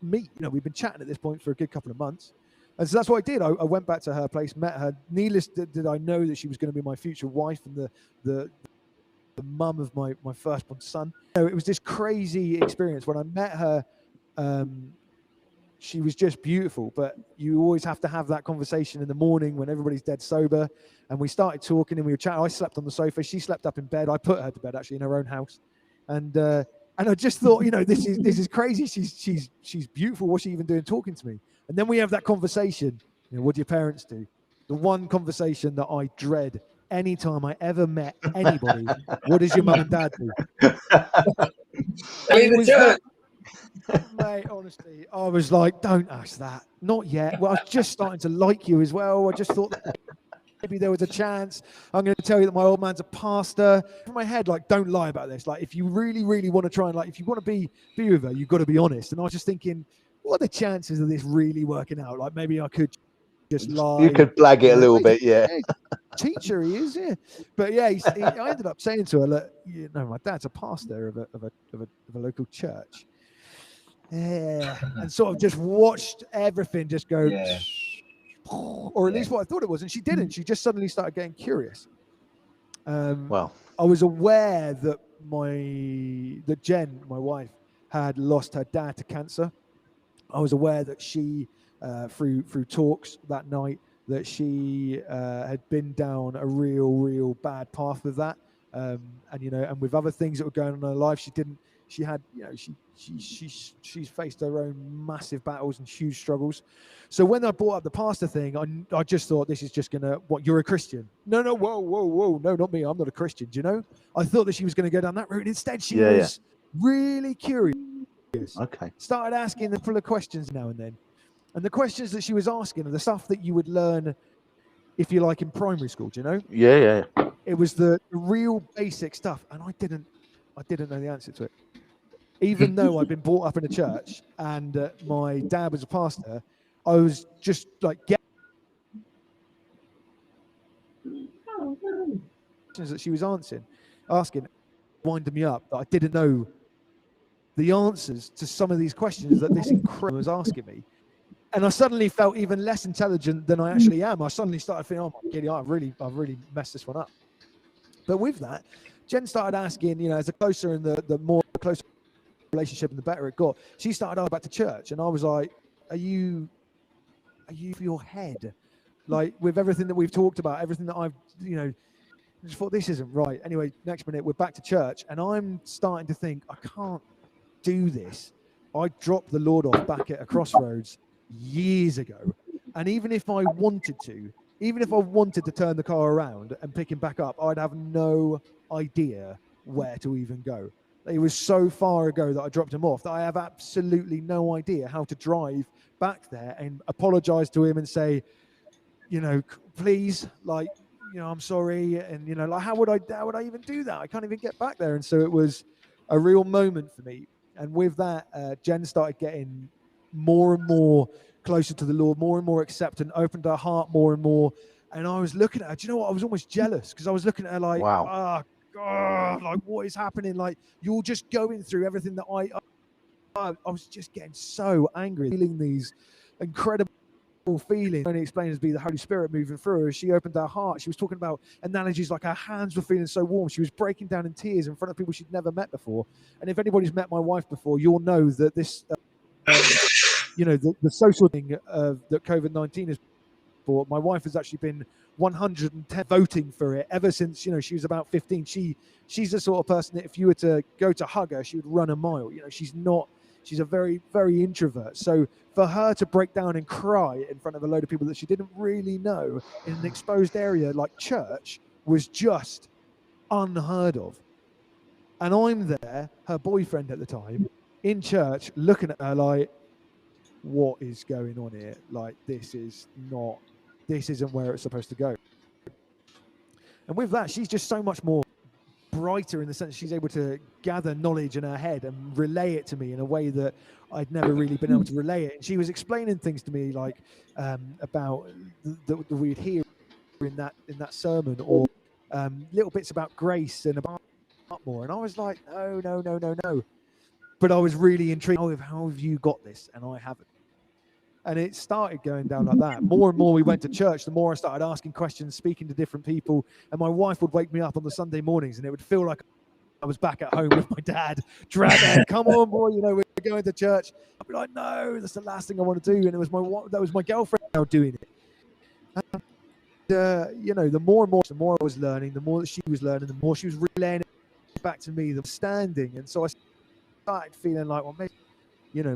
meet. We've been chatting at this point for a good couple of months. And so that's what I did. I went back to her place, met her. Needless did I know that she was going to be my future wife and the mum of my firstborn son. It was this crazy experience. When I met her, she was just beautiful. But you always have to have that conversation in the morning when everybody's dead sober. And we started talking and we were chatting. I slept on the sofa. She slept up in bed. I put her to bed actually in her own house. And I just thought, this is crazy. She's beautiful. What's she even doing talking to me? And then we have that conversation. What do your parents do? The one conversation that I dread anytime I ever met anybody. What does your mum and dad do? It was that, mate, honestly, I was like, don't ask that. Not yet. Well, I was just starting to like you as well. I just thought that maybe there was a chance. I'm going to tell you that my old man's a pastor. In my head, like, don't lie about this. Like, if you really, really want to try and, like, if you want to be with her, you've got to be honest. And I was just thinking, what are the chances of this really working out? Like, maybe I could just lie. You could blag it a little bit, yeah. Teacher he is, yeah. But yeah, I ended up saying to her, look, my dad's a pastor of a local church. Yeah. And sort of just watched everything just go, or at least what I thought it was. And she didn't. She just suddenly started getting curious. Well, I was aware that Jen, my wife, had lost her dad to cancer. I was aware that she, through talks that night, that she had been down a real bad path with that, and with other things that were going on in her life, she's faced her own massive battles and huge struggles. So when I brought up the pastor thing, I just thought, this is just gonna, what, you're a Christian? No, whoa, no, not me. I'm not a Christian. Do you know? I thought that she was going to go down that route. Instead, she was really curious. Okay. Started asking the full of questions now and then. And the questions that she was asking are the stuff that you would learn, if you like, in primary school, do you know? Yeah. It was the real basic stuff. And I didn't know the answer to it. Even though I'd been brought up in a church and my dad was a pastor, I was just like that she was asking, winding me up that I didn't know the answers to some of these questions that this incredible was asking me. And I suddenly felt even less intelligent than I actually am. I suddenly started thinking, oh my giddy, I've really messed this one up. But with that, Jen started asking, you know, as the closer and the more closer relationship and the better it got, she started asking back to church. And I was like, are you for your head? Like, with everything that we've talked about, everything that I've, you know, I just thought this isn't right. Anyway, next minute we're back to church and I'm starting to think, I can't do this. I dropped the Lord off back at a crossroads years ago. And even if I wanted to turn the car around and pick him back up, I'd have no idea where to even go. It was so far ago that I dropped him off that I have absolutely no idea how to drive back there and apologize to him and say, you know, please, like, you know, I'm sorry. And, you know, like, how would I even do that? I can't even get back there. And so it was a real moment for me. And with that, Jen started getting more and more closer to the Lord, more and more acceptant, opened her heart more and more. And I was looking at her, do you know what? I was almost jealous because I was looking at her like, wow. oh, God, like, what is happening? Like, you're just going through everything that I was just getting so angry, feeling these incredible feeling. Only explained as be the Holy Spirit moving through her. She opened her heart. She was talking about analogies like her hands were feeling so warm. She was breaking down in tears in front of people she'd never met before. And if anybody's met my wife before, you'll know that this, you know, the social thing that COVID-19 has brought. My wife has actually been 110 voting for it ever since, you know, she was about 15. She's the sort of person that if you were to go to hug her, she would run a mile. You know, she's a very, very introvert. So for her to break down and cry in front of a load of people that she didn't really know in an exposed area like church was just unheard of. And I'm there, her boyfriend at the time, in church, looking at her like, what is going on here? Like, this isn't where it's supposed to go. And with that, she's just so much more brighter in the sense she's able to gather knowledge in her head and relay it to me in a way that I'd never really been able to relay it. And she was explaining things to me like about that we'd hear in that sermon, or little bits about grace and about more. And I was like, no. But I was really intrigued. How have you got this? And I haven't. And it started going down like that. More and more we went to church, the more I started asking questions, speaking to different people. And my wife would wake me up on the Sunday mornings and it would feel like I was back at home with my dad, dragging, come on, boy, you know, we're going to church. I'd be like, no, that's the last thing I want to do. And that was my girlfriend now doing it. And, you know, the more I was learning, the more that she was learning, the more she was relaying it back to me, the standing. And so I started feeling like, well,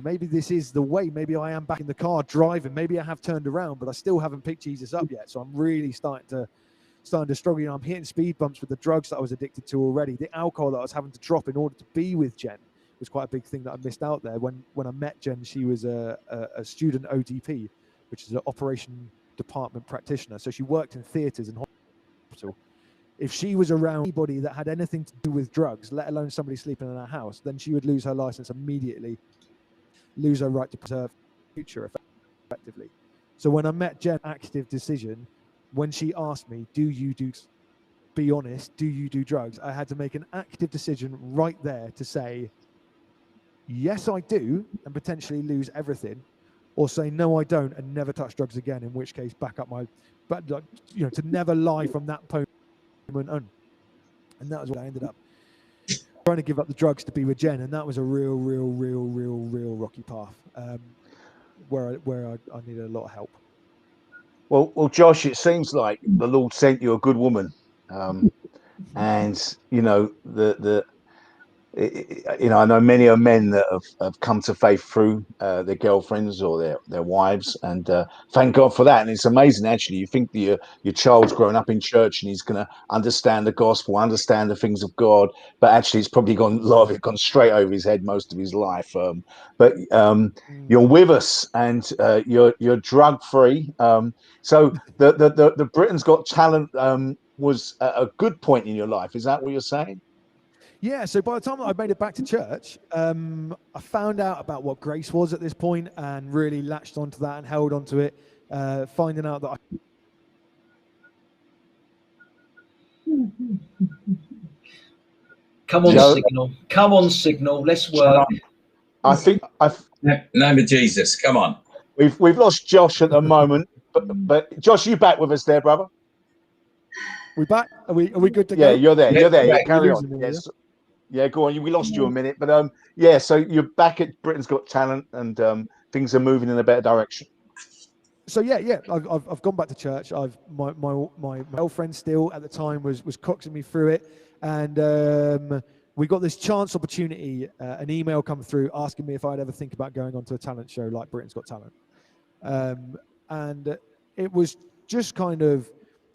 maybe this is the way. Maybe I am back in the car driving. Maybe I have turned around, but I still haven't picked Jesus up yet. So I'm really starting to struggle. You know, I'm hitting speed bumps with the drugs that I was addicted to already. The alcohol that I was having to drop in order to be with Jen was quite a big thing that I missed out there. When I met Jen, she was a student ODP, which is an operation department practitioner. So she worked in theatres and hospital. If she was around anybody that had anything to do with drugs, let alone somebody sleeping in her house, then she would lose her license immediately, lose her right to preserve future effectively. So when I met Jen, active decision, when she asked me, be honest, do you do drugs? I had to make an active decision right there to say, yes, I do, and potentially lose everything, or say, no, I don't, and never touch drugs again, in which case back up to never lie from that moment on. And that was what I ended up trying to give up the drugs to be with Jen, and that was a real rocky path where I needed a lot of help. Well, Josh, it seems like the Lord sent you a good woman, and you know I know many are men that have come to faith through their girlfriends or their wives, and thank God for that. And it's amazing, actually. You think that your child's growing up in church and he's going to understand the gospel, understand the things of God, but actually it's probably a lot of it gone straight over his head most of his life. But you're with us, and you're drug free. So the Britain's Got Talent was a good point in your life. Is that what you're saying? Yeah, so by the time that I made it back to church, I found out about what grace was at this point and really latched onto that and held onto it, finding out that Come on, Signal. Come on, Signal. Let's work. I think name of Jesus. Come on. We've lost Josh at the moment, but Josh, you back with us there, brother? We back? Are we good to go? Yeah, you're there. Yeah, you're there. yeah, carry on. Yes. Yeah, go on. We lost you a minute, but yeah. So you're back at Britain's Got Talent, and things are moving in a better direction. So yeah. I've gone back to church. My girlfriend still at the time was coaxing me through it, and we got this chance opportunity. An email come through asking me if I'd ever think about going onto a talent show like Britain's Got Talent, and it was just kind of.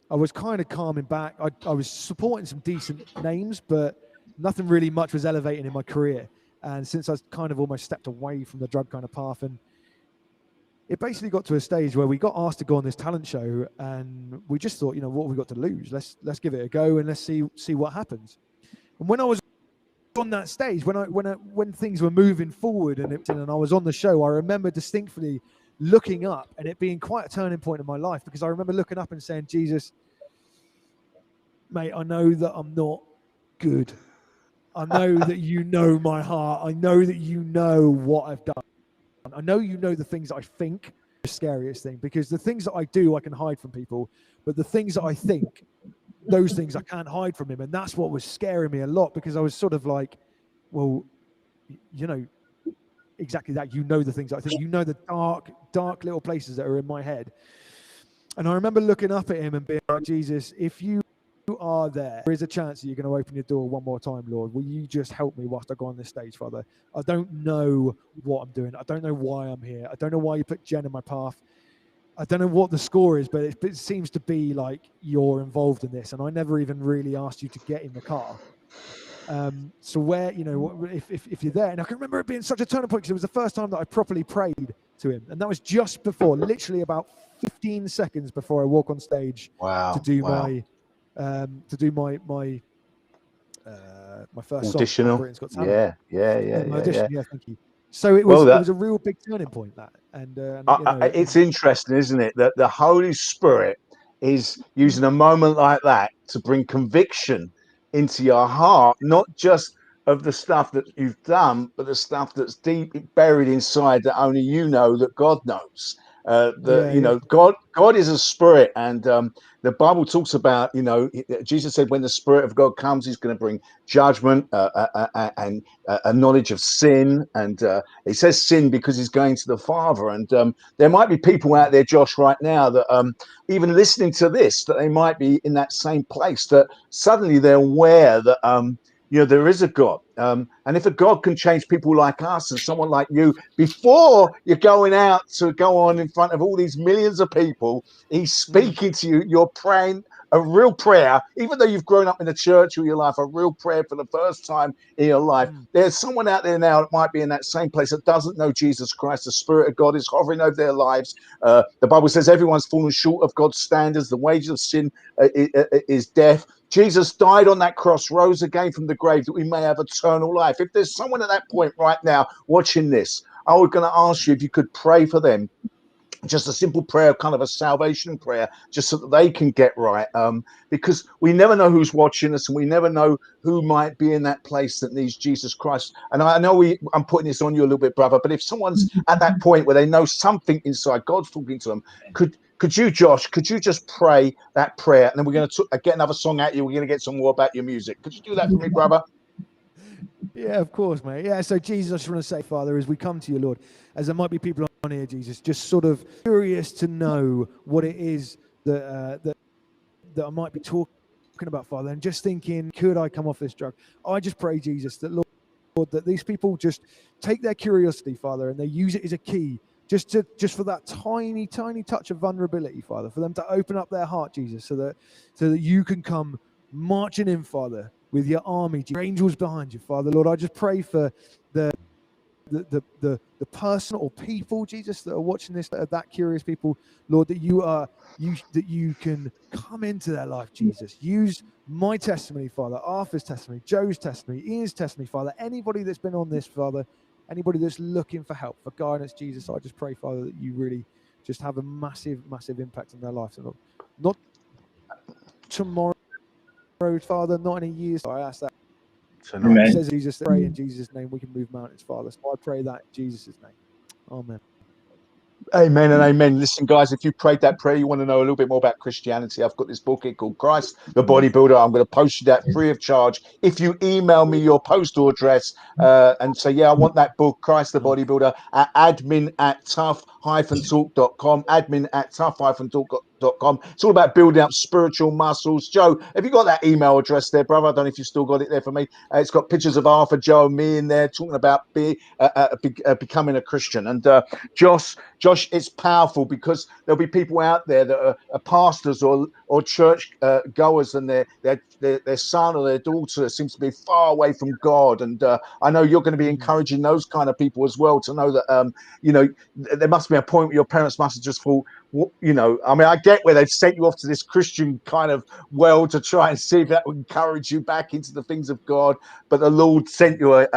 I was kind of calming back. I was supporting some decent names, but nothing really much was elevating in my career. And since I kind of almost stepped away from the drug kind of path, and it basically got to a stage where we got asked to go on this talent show, and we just thought, what have we got to lose? Let's give it a go and let's see what happens. And when I was on that stage, when things were moving forward and I was on the show, I remember distinctly looking up and it being quite a turning point in my life, because I remember looking up and saying, Jesus, mate, I know that I'm not good. I know that you know my heart. I know that you know what I've done. I know you know the things that I think are the scariest thing, because the things that I do, I can hide from people, but the things that I think, those things I can't hide from him. And that's what was scaring me a lot, because I was sort of like, well, exactly that. The things I think, the dark little places that are in my head. And I remember looking up at him and being like, Jesus, if you are there is a chance that you're going to open your door one more time, Lord. Will you just help me whilst I go on this stage, Father? I don't know what I'm doing. I don't know why I'm here. I don't know why you put Jen in my path. I don't know what the score is, but it seems to be like you're involved in this. And I never even really asked you to get in the car. So where, if you're there, and I can remember it being such a turning point, because it was the first time that I properly prayed to him. And that was just before, literally about 15 seconds before I walk on stage to do my first audition. song. Britain's Got Talent. Yeah. Audition, yeah, thank you. So it was a real big turning point, that. And it's interesting, isn't it, that the Holy Spirit is using a moment like that to bring conviction into your heart, not just of the stuff that you've done, but the stuff that's deep buried inside that only you know, that God knows. God is a spirit, and the Bible talks about, Jesus said when the Spirit of God comes, he's going to bring judgment and a knowledge of sin, and he says sin because he's going to the Father. And there might be people out there, Josh, right now that even listening to this, that they might be in that same place, that suddenly they're aware that there is a God. And if a God can change people like us and someone like you, before you're going out to go on in front of all these millions of people, he's speaking to you, you're praying a real prayer, even though you've grown up in the church all your life, a real prayer for the first time in your life. There's someone out there now that might be in that same place that doesn't know Jesus Christ. The Spirit of God is hovering over their lives. The Bible says everyone's fallen short of God's standards. The wages of sin is death. Jesus died on that cross, rose again from the grave, that we may have eternal life. If there's someone at that point right now watching this, I was going to ask you if you could pray for them. Just a simple prayer, kind of a salvation prayer, just so that they can get right. Because we never know who's watching us, and we never know who might be in that place that needs Jesus Christ. And I know I'm putting this on you a little bit, brother, but if someone's at that point where they know something inside, God's talking to them, could you, Josh, just pray that prayer? And then we're going to get another song at you. We're going to get some more about your music. Could you do that for me, brother? Yeah, of course, mate. Yeah, so Jesus, I just want to say, Father, as we come to you, Lord, as there might be people on here, Jesus, just sort of curious to know what it is that I might be talking about, Father, and just thinking, could I come off this drug? I just pray, Jesus, that, Lord, that these people just take their curiosity, Father, and they use it as a key, just for that tiny touch of vulnerability, Father, for them to open up their heart, Jesus, so that you can come marching in, Father, with your army, your angels behind you, Father. Lord, I just pray for the person or people, Jesus, that are watching this, that are that curious people, Lord, that you can come into their life, Jesus. Use my testimony, Father, Arthur's testimony, Joe's testimony, Ian's testimony, Father, anybody that's been on this, Father, anybody that's looking for help, for guidance, Jesus. I just pray, Father, that you really just have a massive impact on their lives, and not tomorrow, Father, not in a year's time. I ask that. Amen. It says Jesus, pray in Jesus' name, we can move mountains, Father. So I pray that in Jesus' name. Amen. Amen and amen. Listen, guys, if you prayed that prayer, you want to know a little bit more about Christianity, I've got this book here called Christ the Bodybuilder. I'm going to post you that free of charge. If you email me your postal address and say, yeah, I want that book, Christ the Bodybuilder, at admin@tough-talk.com, admin@tough-talk.com. It's all about building up spiritual muscles. Joe, have you got that email address there, brother? I don't know if you've still got it there for me. It's got pictures of Arthur, Joe, and me in there talking about becoming a Christian. And Josh, it's powerful because there'll be people out there that are pastors or church goers, and their son or their daughter seems to be far away from God. And I know you're going to be encouraging those kind of people as well to know that there must be a point where your parents must have just thought, I mean, I get where they've sent you off to this Christian kind of world to try and see if that would encourage you back into the things of God. But the Lord sent you a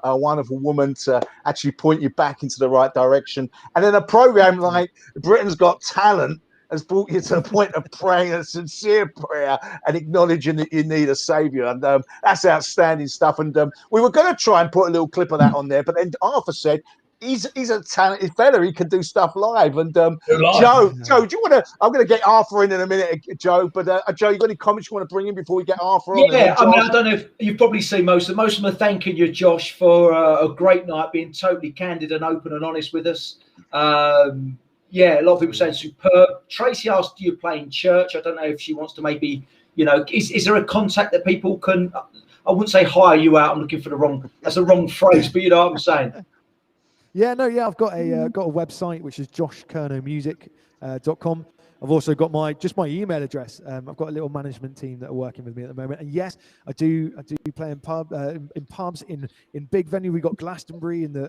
wonderful woman to actually point you back into the right direction. And then a program like Britain's Got Talent has brought you to the point of praying a sincere prayer and acknowledging that you need a savior. And that's outstanding stuff. And we were going to try and put a little clip of that on there, but then Arthur said, he's a talented fella. He can do stuff live. And Joe, do you want to? I'm going to get Arthur in a minute, Joe. But Joe, you got any comments you want to bring in before we get Arthur on? Yeah, I mean, I don't know if you've probably seen most of them are thanking you, Josh, for a great night, being totally candid and open and honest with us. Yeah, a lot of people saying superb. Tracy asked, do you play in church? I don't know if she wants to maybe, is there a contact that people can? I wouldn't say hire you out. I'm looking for that's the wrong phrase, but you know what I'm saying. Yeah, I've got a website which is joshcurnowmusic.com. I've also got my email address. I've got a little management team that are working with me at the moment. And yes, I do play in pubs in big venue. We got Glastonbury in the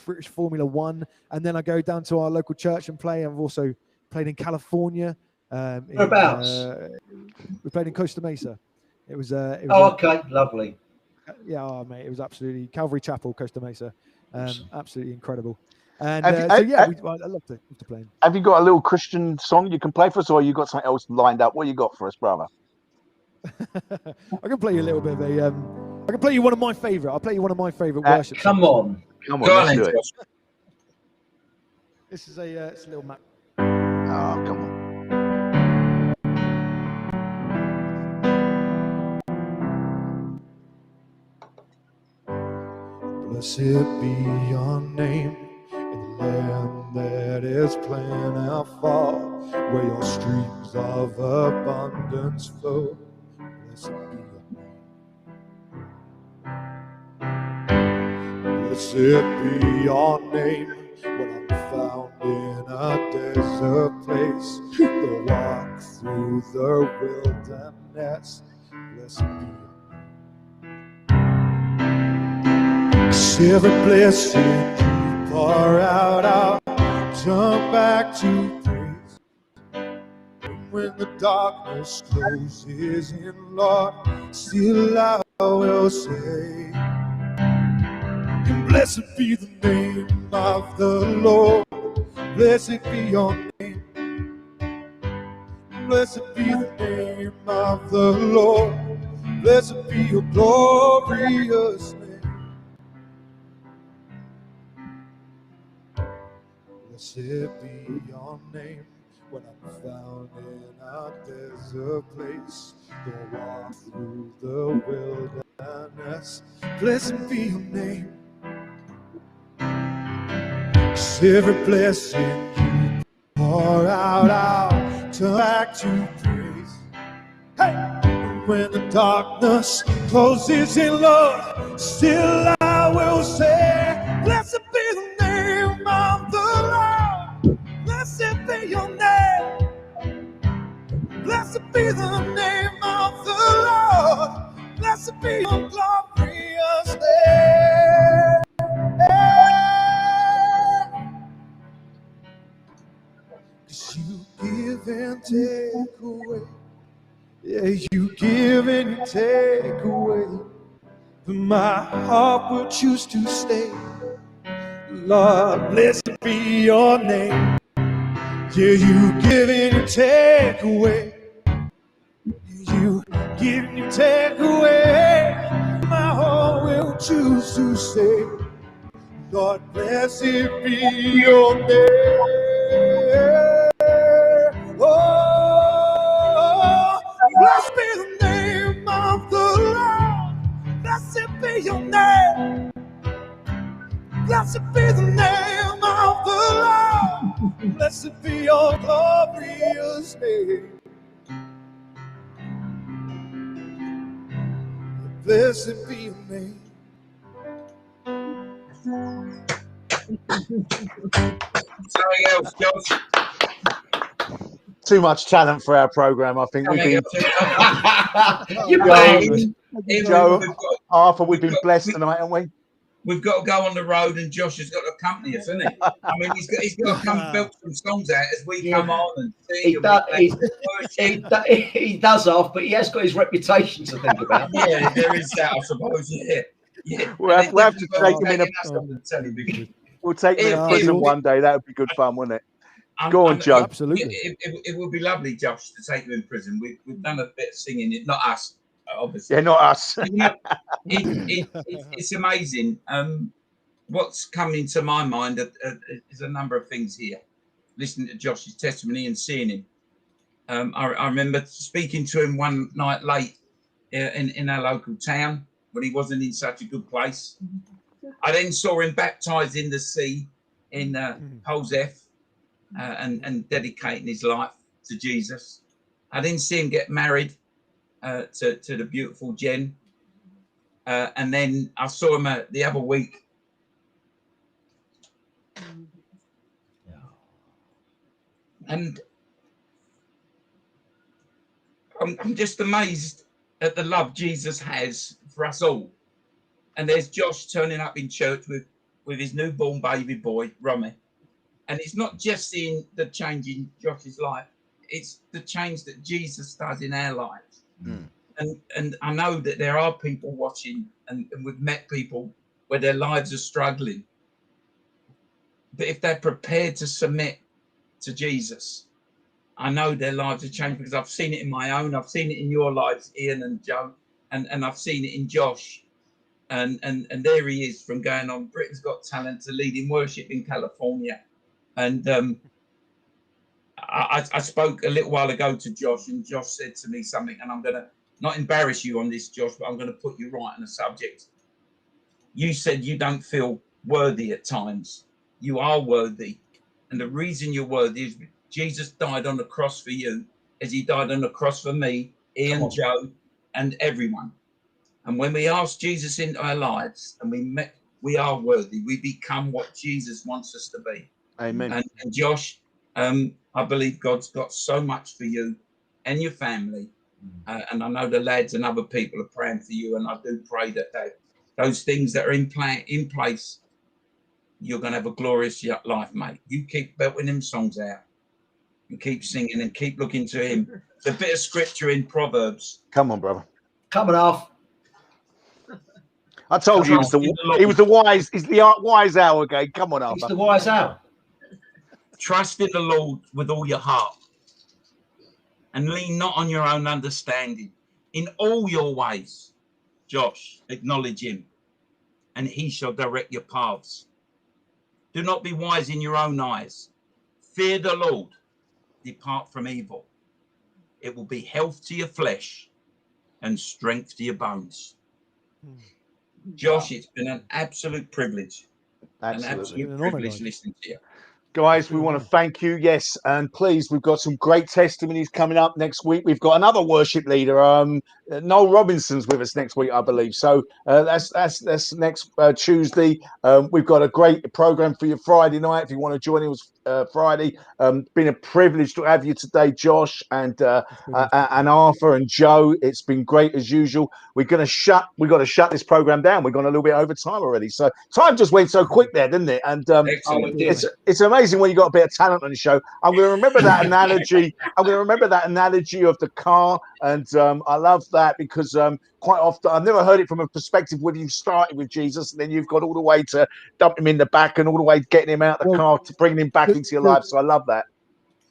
British Formula 1, and then I go down to our local church and play. I've also played in California. Whereabouts? We played in Costa Mesa. It was okay, lovely. Yeah, mate, it was absolutely Calvary Chapel, Costa Mesa. Absolutely incredible. And I love to play. Have you got a little Christian song you can play for us, or you got something else lined up? What you got for us, brother? I can play you a little bit of I can play you one of my favorite. I'll play you one of my favorite worship. Come on, let's do it. This is it's a little map. Oh, come on. Blessed be your name in the land that is plentiful, where your streams of abundance flow. Blessed be your name. Blessed be your name when I'm found in a desert place, to walk through the wilderness. Blessed be your name. Every blessing you pour out, I'll turn back to praise. When the darkness closes in, Lord, still I will say, and blessed be the name of the Lord. Blessed be your name. Blessed be the name of the Lord. Blessed be your glorious name. Blessed be your name when I'm found in a desert place, to walk through the wilderness. Blessed be your name. 'Cause every blessing you pour out, I'll turn back to praise. Hey! When the darkness closes in, Lord, still I will say, blessed be the name of the Lord. Blessed be your name. Blessed be the name of the Lord. Blessed be your glorious name. 'Cause you give and take away. Yeah, you give and you take away, but my heart will choose to stay. Lord, blessed be your name. Yeah, you give and you take away. You give you take away. My heart will choose to say, Lord, blessed be your name. Oh, blessed be the name of the Lord. Blessed be your name. Blessed be the name of the Lord. Blessed be your glorious name. Blessed be your name. Something else, Josh. Too much talent for our program. I think we've been. Joe, Arthur, we've been blessed tonight, haven't we? We've got to go on the road, and Josh has got to accompany us, hasn't he? I mean, he's got to come belt some songs out as we come on and sing. He does off, but he has got his reputation to think about. Yeah, there is that, I suppose. Yeah. We'll have to take him in a. We'll take him in a prison one day. That would be good fun, wouldn't it? Go on, Joe. Absolutely. It would be lovely, Josh, to take you in prison. We've done a bit of singing. Not us, obviously. Yeah, not us. It's amazing. What's coming to my mind is a number of things here. Listening to Josh's testimony and seeing him. I remember speaking to him one night late in our local town when he wasn't in such a good place. I then saw him baptized in the sea in Polzef and dedicating his life to Jesus. I didn't see him get married to the beautiful Jen. And then I saw him the other week. And I'm just amazed at the love Jesus has for us all. And there's Josh turning up in church with his newborn baby boy, Romy. And it's not just seeing the change in Josh's life, it's the change that Jesus does in our lives. Mm. And I know that there are people watching, and we've met people where their lives are struggling. But if they're prepared to submit to Jesus, I know their lives have changed, because I've seen it in my own. I've seen it in your lives, Ian and Joe, and I've seen it in Josh. And there he is, from going on Britain's Got Talent to leading worship in California. And I spoke a little while ago to Josh, and Josh said to me something, and I'm going to not embarrass you on this, Josh, but I'm going to put you right on the subject. You said you don't feel worthy at times. You are worthy. And the reason you're worthy is Jesus died on the cross for you, as he died on the cross for me, Ian, Joe, and everyone. And when we ask Jesus into our lives, and we are worthy, we become what Jesus wants us to be. Amen. And Josh, I believe God's got so much for you and your family. And I know the lads and other people are praying for you. And I do pray that those things that are in place, you're going to have a glorious life, mate. You keep belting them songs out. You keep singing and keep looking to him. There's a bit of scripture in Proverbs. Come on, brother. Coming off. I told you he's the wise owl again. Come on, Arthur. He's the wise owl. Trust in the Lord with all your heart, and lean not on your own understanding. In all your ways, Josh, acknowledge him, and he shall direct your paths. Do not be wise in your own eyes. Fear the Lord. Depart from evil. It will be health to your flesh and strength to your bones. Josh, it's been an absolute privilege. An absolute privilege listening to you. Guys, we want to thank you. Yes, and please, we've got some great testimonies coming up next week. We've got another worship leader, Noel Robinson's with us next week, I believe. So that's next Tuesday. We've got a great program for you Friday night if you want to join us Friday. Been a privilege to have you today, Josh, and Arthur and Joe. It's been great as usual. We've got to shut this program down. We've gone a little bit over time already. So time just went so quick there, didn't it? And it's amazing when you got a bit of talent on the show. I'm going to remember that analogy. I'm going to remember that analogy of the car, and I love that because quite often I've never heard it from a perspective where you started with Jesus and then you've got all the way to dump him in the back and all the way getting him out of the car to bringing him back into your life. So I love that.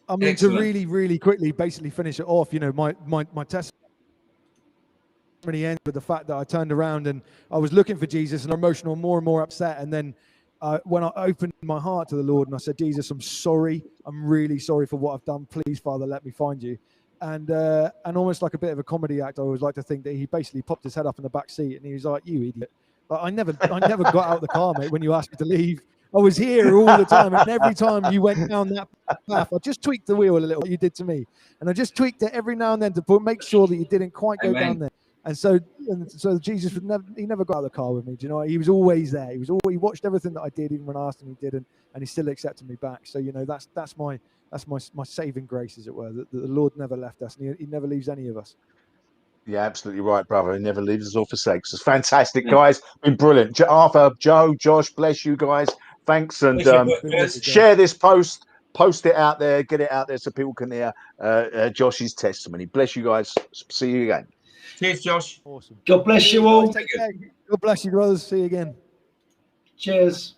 I mean, to really, really quickly, basically finish it off. You know, my testimony. ceremony ended with the fact that I turned around and I was looking for Jesus and emotional, more and more upset. And then when I opened my heart to the Lord and I said, Jesus, I'm sorry. I'm really sorry for what I've done. Please, Father, let me find you. And almost like a bit of a comedy act, I always like to think that he basically popped his head up in the back seat and he was like, you idiot. But I never got out of the car, mate, when you asked me to leave. I was here all the time. And every time you went down that path, I just tweaked the wheel a little, what you did to me. And I just tweaked it every now and then to make sure that you didn't quite go down there. And so Jesus would never got out of the car with me. Do you know? He was always there. He watched everything that I did, even when I asked him, he didn't, and he still accepted me back. So that's my saving grace, as it were. That the Lord never left us, and he never leaves any of us. Yeah, absolutely right, brother. He never leaves us or forsakes us. Fantastic, guys. Been brilliant. Arthur, Joe, Josh, bless you guys. Thanks, and share this post it out there, get it out there so people can hear Josh's testimony. Bless you guys. See you again. Cheers, Josh. Awesome. God bless you all. Take care. God bless you, brothers. See you again. Cheers.